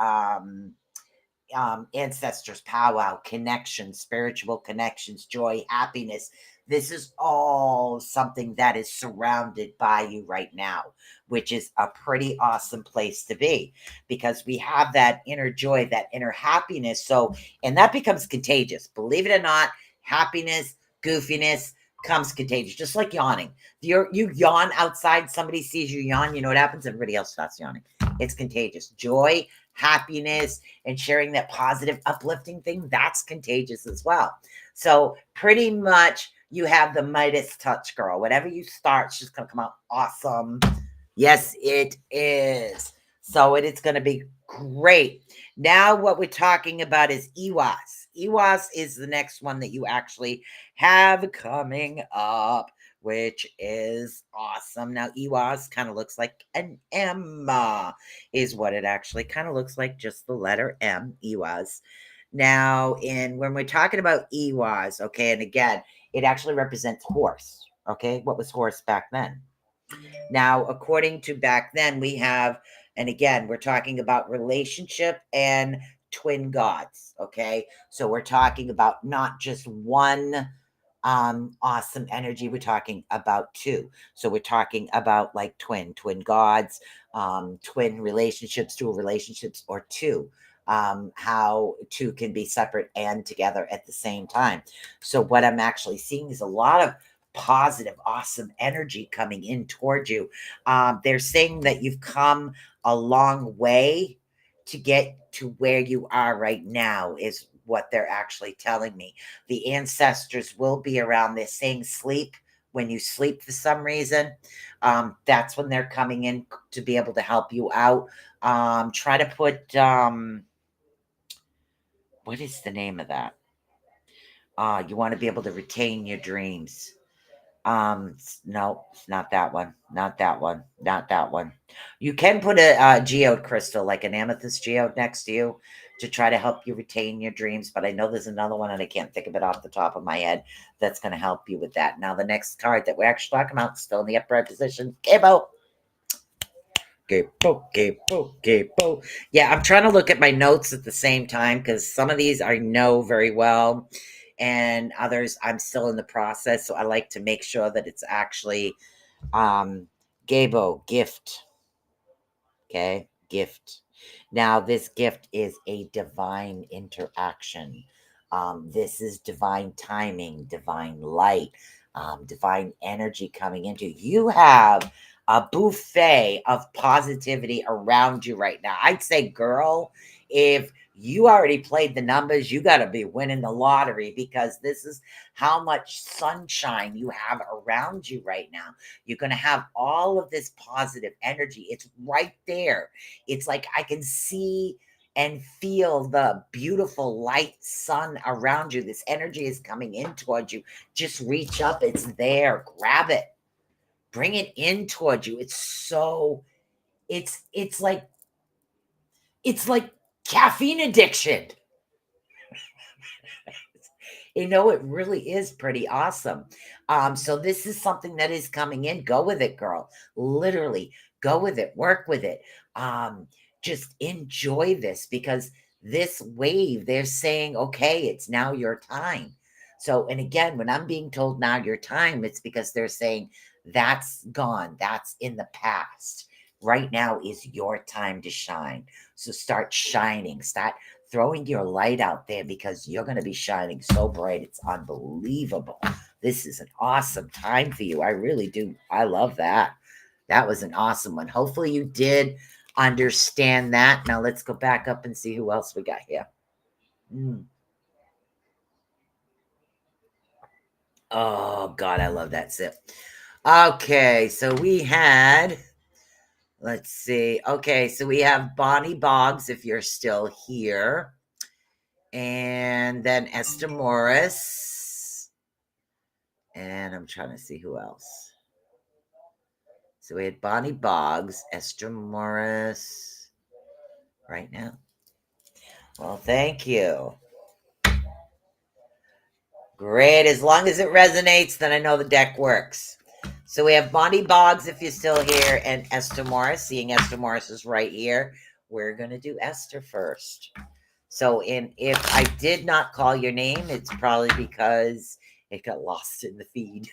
ancestors, powwow, connections, spiritual connections, joy, happiness. This is all something that is surrounded by you right now, which is a pretty awesome place to be because we have that inner joy, that inner happiness. So, and that becomes contagious. Believe it or not, happiness, goofiness comes contagious, just like yawning. You yawn outside, somebody sees you yawn, you know what happens? Everybody else starts yawning. It's contagious. Joy, happiness, and sharing that positive, uplifting thing, that's contagious as well. So pretty much you have the Midas touch, girl. Whatever you start, it's just going to come out awesome. Yes, it is. So it's going to be great. Now what we're talking about is EWAS. EWAS is the next one that you actually have coming up, which is awesome. Now, EWAS kind of looks like an M, is what it actually kind of looks like, just the letter M, EWAS. Now, when we're talking about EWAS, okay, and again, it actually represents horse, okay? What was horse back then? Now, according to back then, we have, and again, we're talking about relationship and twin gods, okay? So we're talking about not just one awesome energy, we're talking about two. So we're talking about like twin gods, twin relationships, dual relationships, or two. How two can be separate and together at the same time. So what I'm actually seeing is a lot of positive, awesome energy coming in toward you. They're saying that you've come a long way to get to where you are right now, is what they're actually telling me. The ancestors will be around. They're saying sleep. When you sleep for some reason, that's when they're coming in to be able to help you out. Try to put, what is the name of that? You want to be able to retain your dreams. No, it's not that one. Not that one. Not that one. You can put a geode crystal, like an amethyst geode, next to you to try to help you retain your dreams. But I know there's another one, and I can't think of it off the top of my head that's going to help you with that. Now, the next card that we're actually talking about, still in the upright position, Gabo. Gabo. Yeah, I'm trying to look at my notes at the same time because some of these I know very well, and others I'm still in the process. So I like to make sure that it's actually Gabo, gift. Okay, gift. Now, this gift is a divine interaction. This is divine timing, divine light, divine energy coming into you. You have a buffet of positivity around you right now. I'd say, girl, if you already played the numbers, you got to be winning the lottery because this is how much sunshine you have around you right now. You're going to have all of this positive energy. It's right there. It's like I can see and feel the beautiful light sun around you. This energy is coming in towards you. Just reach up. It's there. Grab it. Bring it in towards you. It's like caffeine addiction. It really is pretty awesome. So this is something that is coming in. Go with it, girl. Literally, go with it. Work with it. Just enjoy this because this wave, they're saying, okay, it's now your time. So, and again, when I'm being told now your time, it's because they're saying that's gone. That's in the past. Right now is your time to shine. So start shining. Start throwing your light out there because you're going to be shining so bright. It's unbelievable. This is an awesome time for you. I really do. I love that. That was an awesome one. Hopefully you did understand that. Now let's go back up and see who else we got here. Oh, God, I love that sip. Okay, so we had, let's see. Okay, so we have Bonnie Boggs, if you're still here. And then Esther Morris. And I'm trying to see who else. So we had Bonnie Boggs, Esther Morris, right now. Well, thank you. Great. As long as it resonates, then I know the deck works. So we have Bonnie Boggs, if you're still here, and Esther Morris. Seeing Esther Morris is right here. We're going to do Esther first. So if I did not call your name, it's probably because it got lost in the feed.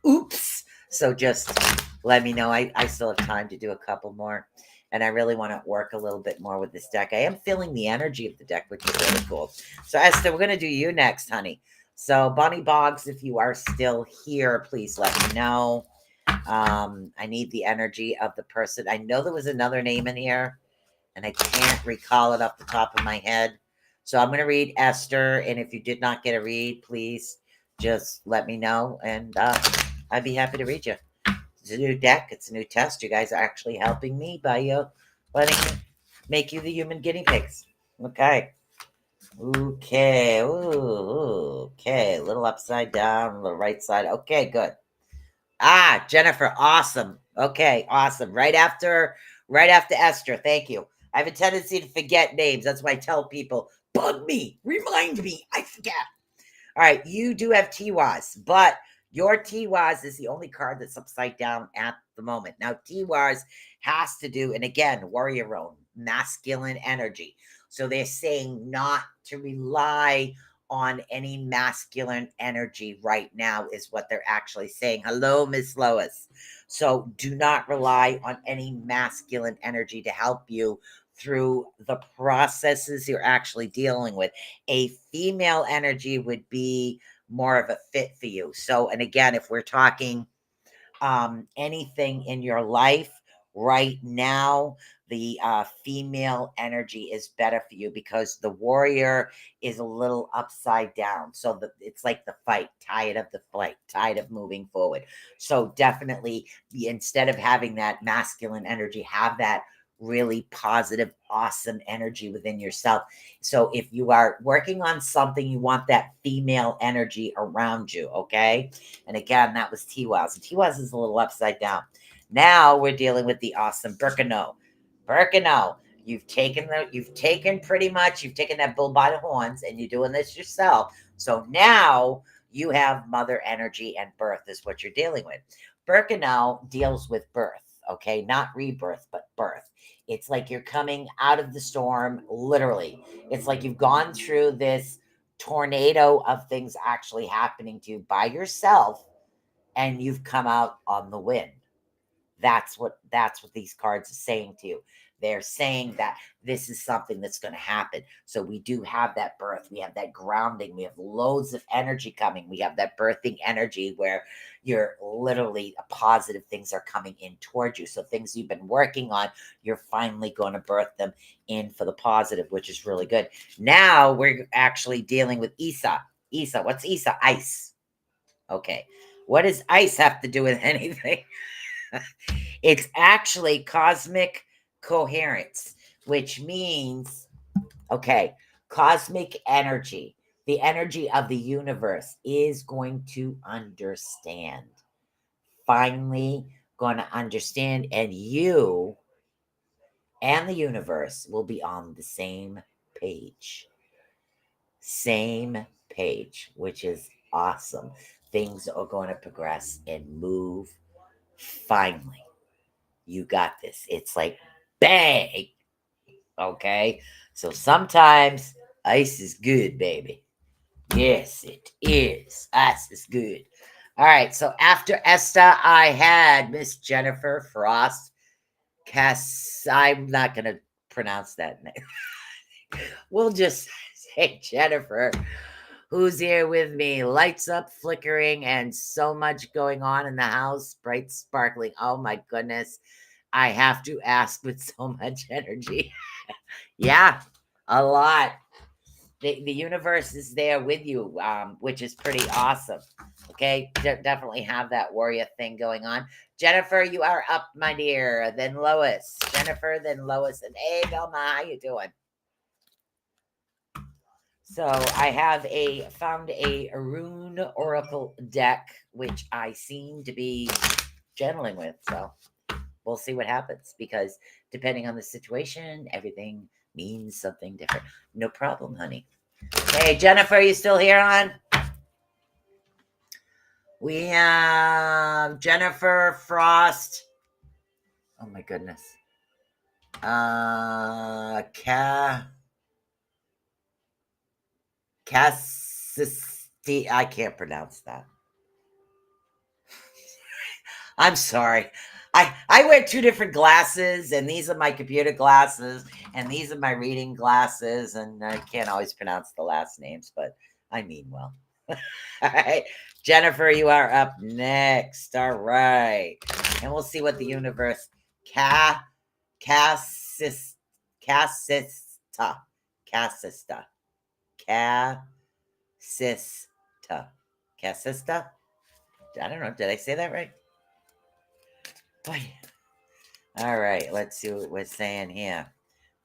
Oops. So just let me know. I still have time to do a couple more. And I really want to work a little bit more with this deck. I am feeling the energy of the deck, which is really cool. So Esther, we're going to do you next, honey. So Bonnie Boggs, if you are still here, please let me know. I need the energy of the person. I know there was another name in here, and I can't recall it off the top of my head. So I'm going to read Esther. And if you did not get a read, please just let me know. And I'd be happy to read you. It's a new deck. It's a new test. You guys are actually helping me by letting me make you the human guinea pigs. Okay. Okay. Ooh, okay. A little upside down, a little right side. Okay, good. Ah, Jennifer. Awesome. Okay, awesome. Right after Esther. Thank you. I have a tendency to forget names. That's why I tell people, bug me, remind me. I forget. All right, you do have Tiwaz, but your Tiwaz is the only card that's upside down at the moment. Now, Tiwaz has to do, and again, warrior own, masculine energy. So they're saying not to rely on any masculine energy right now, is what they're actually saying. Hello, Miss Lois. So do not rely on any masculine energy to help you through the processes you're actually dealing with. A female energy would be more of a fit for you. So, and again, if we're talking anything in your life right now, the female energy is better for you because the warrior is a little upside down. So it's like the fight, tired of the fight, tired of moving forward. So definitely, instead of having that masculine energy, have that really positive, awesome energy within yourself. So if you are working on something, you want that female energy around you, okay? And again, that was Tiwaz. And Tiwaz is a little upside down. Now we're dealing with the awesome Birkenau. Birkenau, you've taken that bull by the horns, and you're doing this yourself. So now you have mother energy, and birth is what you're dealing with. Birkenau deals with birth, okay? Not rebirth, but birth. It's like you're coming out of the storm, literally. It's like you've gone through this tornado of things actually happening to you by yourself, and you've come out on the win. That's what these cards are saying to you. They're saying that this is something that's going to happen. So we do have that birth. We have that grounding. We have loads of energy coming. We have that birthing energy where you're literally positive things are coming in towards you. So things you've been working on, you're finally going to birth them in for the positive, which is really good. Now we're actually dealing with Isa. Isa, what's Isa? Ice. Okay. What does ice have to do with anything? It's actually cosmic coherence, which means, okay, cosmic energy, the energy of the universe is going to understand. Finally, going to understand, and you and the universe will be on the same page. Same page, which is awesome. Things are going to progress and move. Finally, you got this. It's like bang. Okay. So sometimes ice is good, baby. Yes, it is. Ice is good. All right. So after Esther, I had Miss Jennifer Frost. I'm not going to pronounce that name. We'll just say Jennifer, Who's here with me? Lights up, flickering, and so much going on in the house. Bright, sparkling. Oh my goodness. I have to ask with so much energy. Yeah, a lot. The universe is there with you, which is pretty awesome. Okay, definitely have that warrior thing going on. Jennifer, you are up, my dear. Then Lois. Jennifer, then Lois. And hey, Velma, how you doing? So I have found a Rune Oracle deck, which I seem to be channeling with. So we'll see what happens, because depending on the situation, everything means something different. No problem, honey. Hey, Jennifer, you still here, hon? We have Jennifer Frost. Oh my goodness. Cassisti. I can't pronounce that. I'm sorry. I wear two different glasses, and these are my computer glasses, and these are my reading glasses, and I can't always pronounce the last names, but I mean well. All right. Jennifer, you are up next. All right. And we'll see what the universe Cassista. Cassista. Cassista. I don't know. Did I say that right? Boy. All right. Let's see what we're saying here.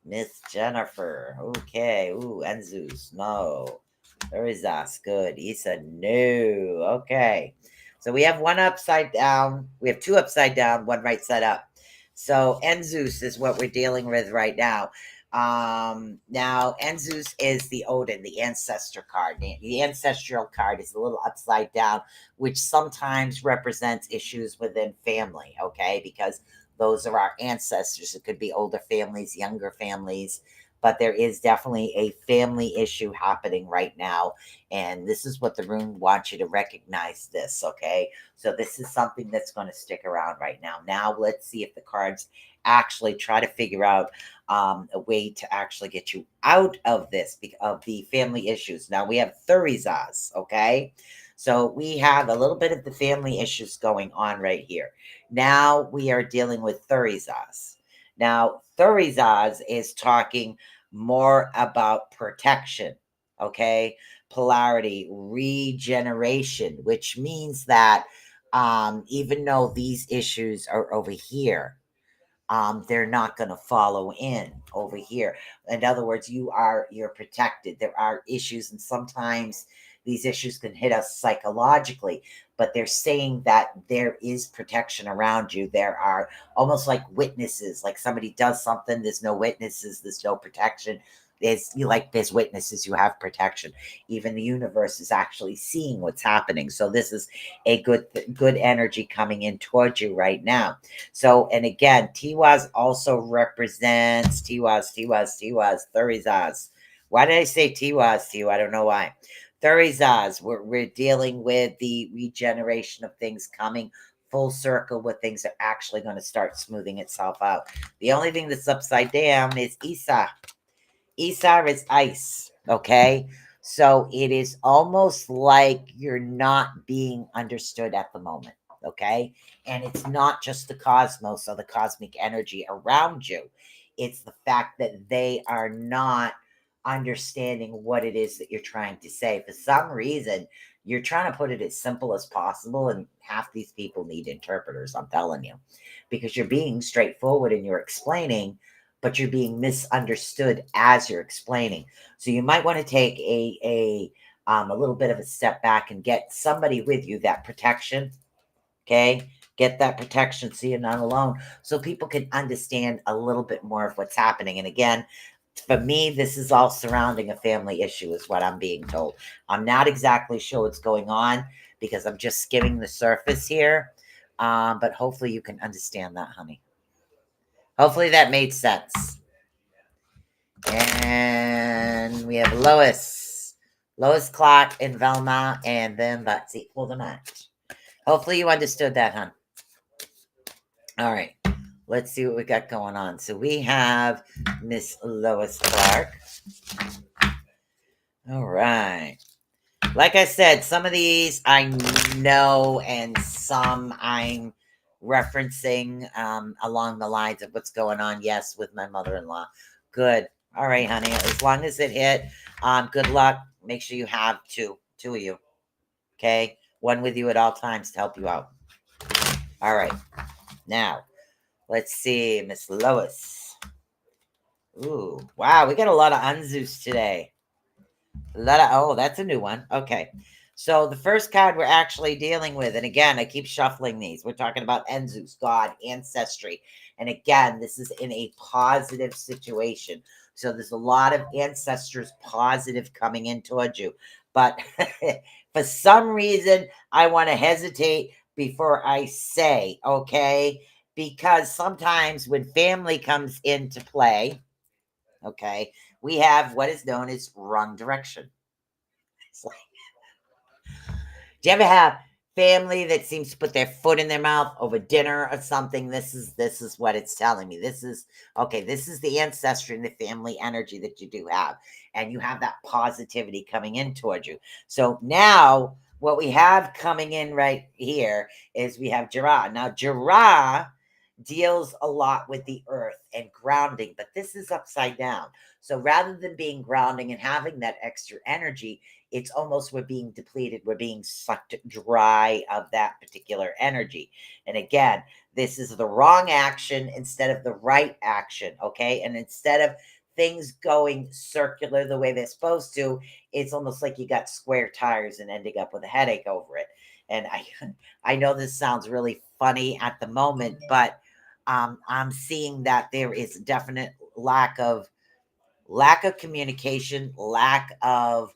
Miss Jennifer. Okay. Ooh, Enzus. No. Verizas. Good. Isa. No. Okay. So we have one upside down. We have two upside down, one right side up. So Enzus is what we're dealing with right now. Now Enzus is the Odin, the ancestor card. The ancestral card is a little upside down, which sometimes represents issues within family. Okay, because those are our ancestors. It could be older families, younger families, but there is definitely a family issue happening right now. And this is what the rune wants you to recognize this. Okay, so this is something that's going to stick around right now. Now let's see if the cards actually try to figure out a way to actually get you out of this, of the family issues. Now we have Thurizaz, okay? So we have a little bit of the family issues going on right here. Now we are dealing with Thurizaz. Now Thurizaz is talking more about protection, okay? Polarity, regeneration, which means that even though these issues are over here, they're not going to follow in over here. In other words, you're protected. There are issues, and sometimes these issues can hit us psychologically, but they're saying that there is protection around you. There are almost like witnesses, like somebody does something, there's no witnesses, there's no protection. There's witnesses, you have protection. Even the universe is actually seeing what's happening. So this is a good energy coming in towards you right now. So, and again, Tiwaz also represents Tiwaz, Thurizaz. Why did I say Tiwaz to you? I don't know why. Thurizaz, we're dealing with the regeneration of things coming full circle, where things are actually going to start smoothing itself out. The only thing that's upside down is Isa. Isa is ice, okay? So it is almost like you're not being understood at the moment, okay? And it's not just the cosmos or the cosmic energy around you. It's the fact that they are not understanding what it is that you're trying to say. For some reason, you're trying to put it as simple as possible, and half these people need interpreters, I'm telling you, because you're being straightforward and you're explaining, but you're being misunderstood as you're explaining. So you might want to take a little bit of a step back and get somebody with you, that protection. Okay, get that protection so you're not alone, so people can understand a little bit more of what's happening. And again, for me, this is all surrounding a family issue, is what I'm being told. I'm not exactly sure what's going on, because I'm just skimming the surface here. But hopefully you can understand that, honey. Hopefully that made sense. And we have Lois Clark, and Velma, and then that's equal to match. Hopefully you understood that, hon. All right, let's see what we got going on. So we have Miss Lois Clark. All right. Like I said, some of these I know, and some I'm referencing along the lines of what's going on. Yes, with my mother-in-law. Good. All right, honey. As long as it hit, good luck. Make sure you have two of you. Okay, one with you at all times to help you out. All right. Now, let's see, Miss Lois. Ooh, wow, we got a lot of Unzus today. Oh, that's a new one. Okay. So the first card we're actually dealing with, and again, I keep shuffling these. We're talking about Enzus, God, ancestry. And again, this is in a positive situation. So there's a lot of ancestors positive coming in towards you. But for some reason, I want to hesitate before I say, okay? Because sometimes when family comes into play, okay, we have what is known as wrong direction. It's like, do you ever have family that seems to put their foot in their mouth over dinner or something? This is what it's telling me. This is okay. This is the ancestry and the family energy that you do have, and you have that positivity coming in towards you. So now, what we have coming in right here is we have Jirah. Now, Jirah deals a lot with the earth and grounding, but this is upside down. So rather than being grounding and having that extra energy, it's almost we're being depleted, we're being sucked dry of that particular energy. And again, this is the wrong action instead of the right action. Okay. And instead of things going circular the way they're supposed to, it's almost like you got square tires and ending up with a headache over it. And I know this sounds really funny at the moment, but I'm seeing that there is definite lack of communication, lack of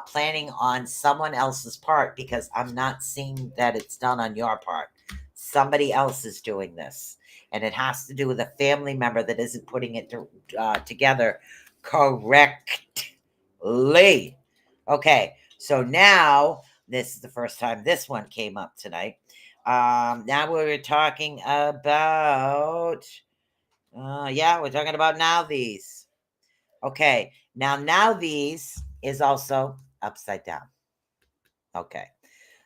planning on someone else's part, because I'm not seeing that it's done on your part. Somebody else is doing this, and it has to do with a family member that isn't putting it together correctly. Okay, so now this is the first time this one came up tonight. Now we're talking about, we're talking about now these. Okay, now these is also upside down. Okay,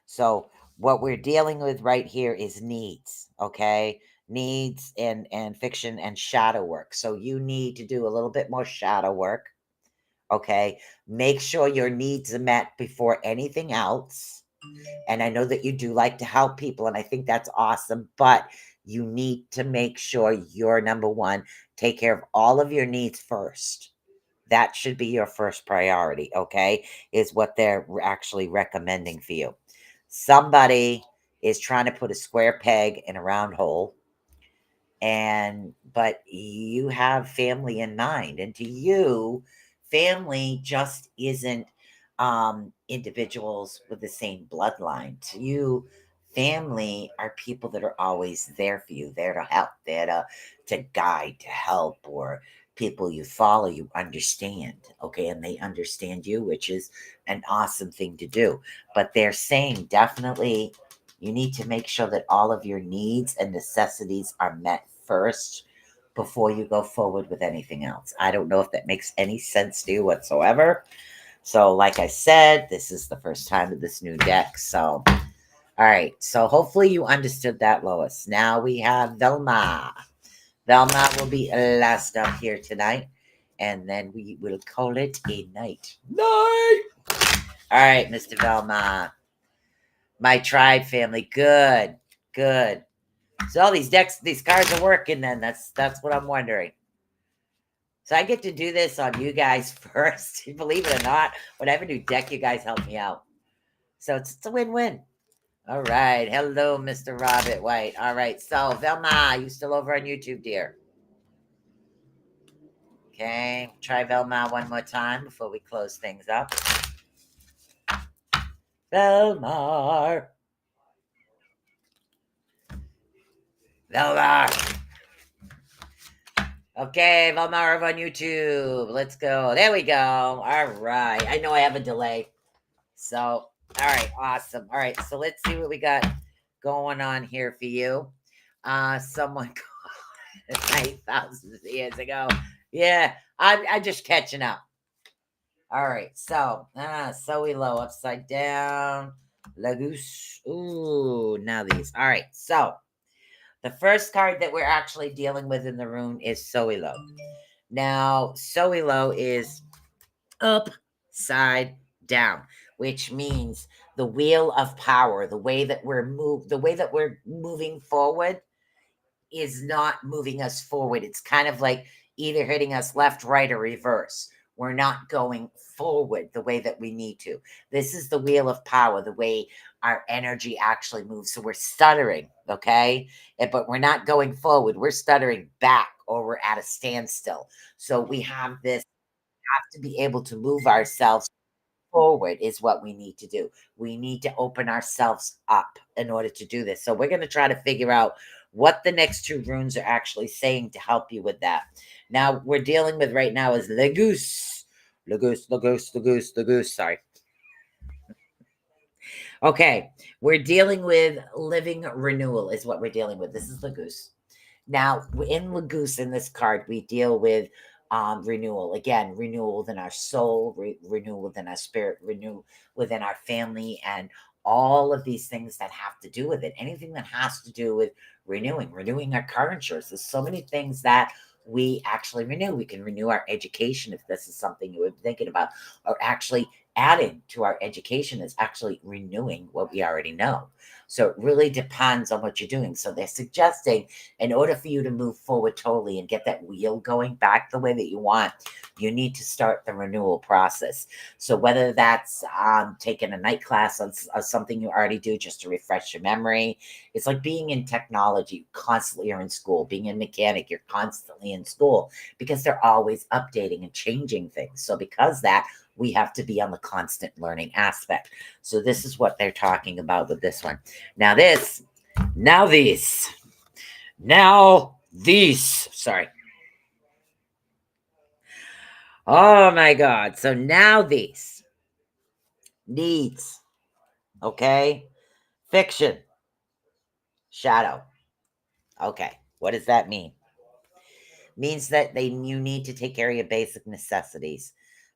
so what we're dealing with right here is needs. Okay, needs and fiction and shadow work. So you need to do a little bit more shadow work. Okay, make sure your needs are met before anything else. And I know that you do like to help people, and I think that's awesome, but you need to make sure you're number one. Take care of all of your needs first. That should be your first priority, okay? Is what they're actually recommending for you. Somebody is trying to put a square peg in a round hole, but you have family in mind, and to you, family just isn't individuals with the same bloodline. To you, family are people that are always there for you, there to help, there to guide, to help, or people you follow, you understand, okay? And they understand you, which is an awesome thing to do. But they're saying definitely you need to make sure that all of your needs and necessities are met first before you go forward with anything else. I don't know if that makes any sense to you whatsoever. So, like I said, this is the first time of this new deck. So, all right. So, hopefully, you understood that, Lois. Now we have Velma. Velma will be last up here tonight, and then we will call it a night. Night. All right, Mr. Velma. My tribe family. Good. Good. So all these decks, these cards are working then. That's what I'm wondering. So I get to do this on you guys first. Believe it or not, whenever I do deck, you guys help me out. So it's a win-win. All right. Hello, Mr. Robert White. All right. So Velma, you still over on YouTube, dear? Okay. Try Velma one more time before we close things up. Velma. Velma. Okay, Velma over on YouTube. Let's go. There we go. All right. I know I have a delay. So, all right, awesome. All right, so let's see what we got going on here for you. Someone 9,000 years ago. Yeah, I'm just catching up. All right, so we low upside down. Lagoose. Ooh, now these. All right, so the first card that we're actually dealing with in the rune is Soilo. Now, Soilo is upside down, which means the wheel of power, the way that we're moving forward is not moving us forward. It's kind of like either hitting us left, right, or reverse. We're not going forward the way that we need to. This is the wheel of power, the way our energy actually moves. So we're stuttering, okay? But we're not going forward. We're stuttering back or we're at a standstill. So we have to be able to move ourselves forward is what we need to do. We need to open ourselves up in order to do this. So we're going to try to figure out what the next two runes are actually saying to help you with that. Now we're dealing with right now is Legoose. Legoose. Sorry. Okay. We're dealing with living renewal is what we're dealing with. This is Legoose. Now, in Lagoose, in this card, we deal with renewal. Again, renewal within our soul, renewal within our spirit, renew within our family, and all of these things that have to do with it. Anything that has to do with renewing our car insurance. There's so many things that we actually renew. We can renew our education if this is something you were thinking about, or actually adding to our education is actually renewing what we already know. So it really depends on what you're doing. So they're suggesting in order for you to move forward totally and get that wheel going back the way that you want, you need to start the renewal process. So whether that's taking a night class on something you already do just to refresh your memory, it's like being in technology, you constantly are in school. Being a mechanic, you're constantly in school because they're always updating and changing things. So because that, we have to be on the constant learning aspect. So this is what they're talking about with this one. Now these, sorry. Oh my God. So now these needs, okay? Fiction, shadow. Okay. What does that mean? Means that you need to take care of your basic necessities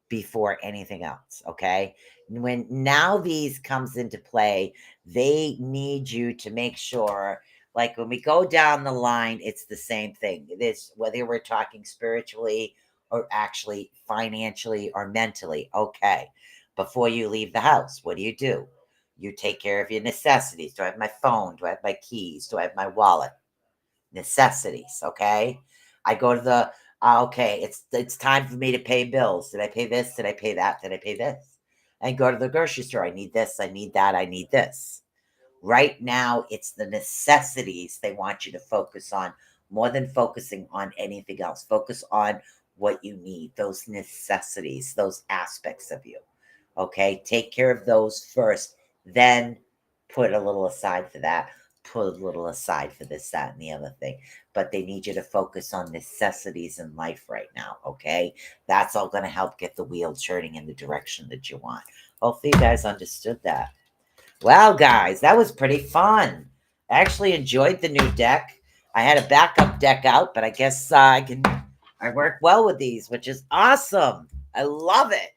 before anything else, okay? When now these comes into play, they need you to make sure, like when we go down the line, it's the same thing. This whether we're talking spiritually or actually financially or mentally, okay. Before you leave the house, what do? You take care of your necessities. Do I have my phone? Do I have my keys? Do I have my wallet? Necessities, okay? I go to the okay, it's time for me to pay bills. Did I pay this? Did I pay that? Did I pay this? I go to the grocery store. I need this, I need that, I need this. Right now, it's the necessities they want you to focus on more than focusing on anything else. Focus on what you need, those necessities, those aspects of you. Okay, take care of those first, then put a little aside for that, put a little aside for this, that, and the other thing. But they need you to focus on necessities in life right now. Okay, that's all going to help get the wheel turning in the direction that you want. Hopefully, you guys understood that. Well, guys, that was pretty fun. I actually enjoyed the new deck. I had a backup deck out, but I guess I work well with these, which is awesome. I love it.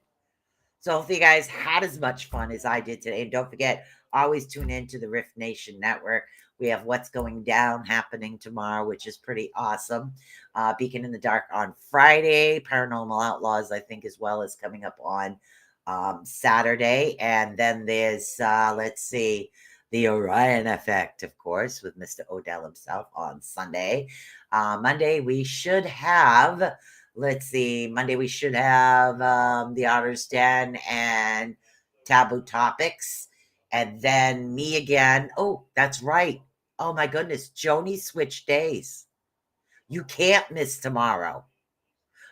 So hopefully you guys had as much fun as I did today. And don't forget, always tune in to the Rift Nation Network. We have What's Going Down happening tomorrow, which is pretty awesome. Beacon in the Dark on Friday. Paranormal Outlaws, I think, as well, is coming up on Saturday. And then there's, let's see, the Orion Effect, of course, with Mr. Odell himself on Sunday. Monday, we should have let's see, Monday we should have the Otter's Den and Taboo Topics. And then me again. Oh, that's right. Oh my goodness. Joni switched days. You can't miss tomorrow.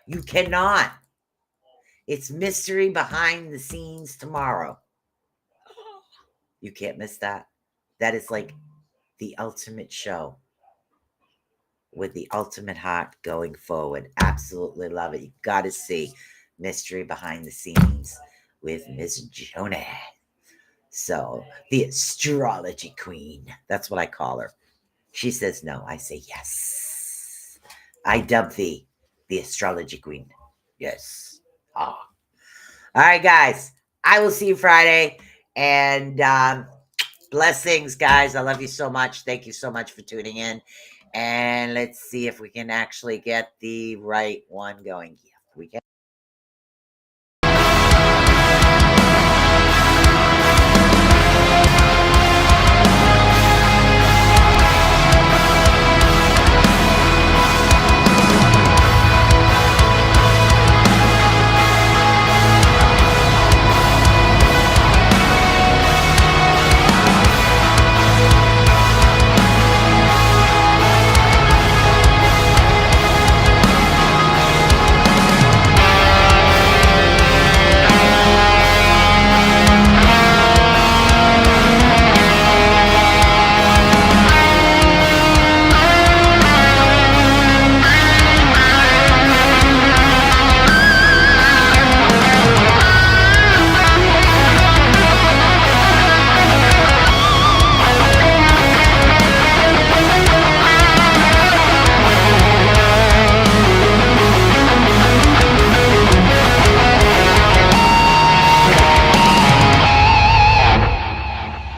You cannot. It's mystery behind the scenes tomorrow. You can't miss that. That is like the ultimate show with the ultimate heart going forward. Absolutely love it. You got to see Mystery Behind the Scenes with Miss Jonah. So, the astrology queen. That's what I call her. She says no. I say yes. I dub thee the astrology queen. Yes. Ah. All right, guys. I will see you Friday. And blessings, guys. I love you so much. Thank you so much for tuning in. And let's see if we can actually get the right one going.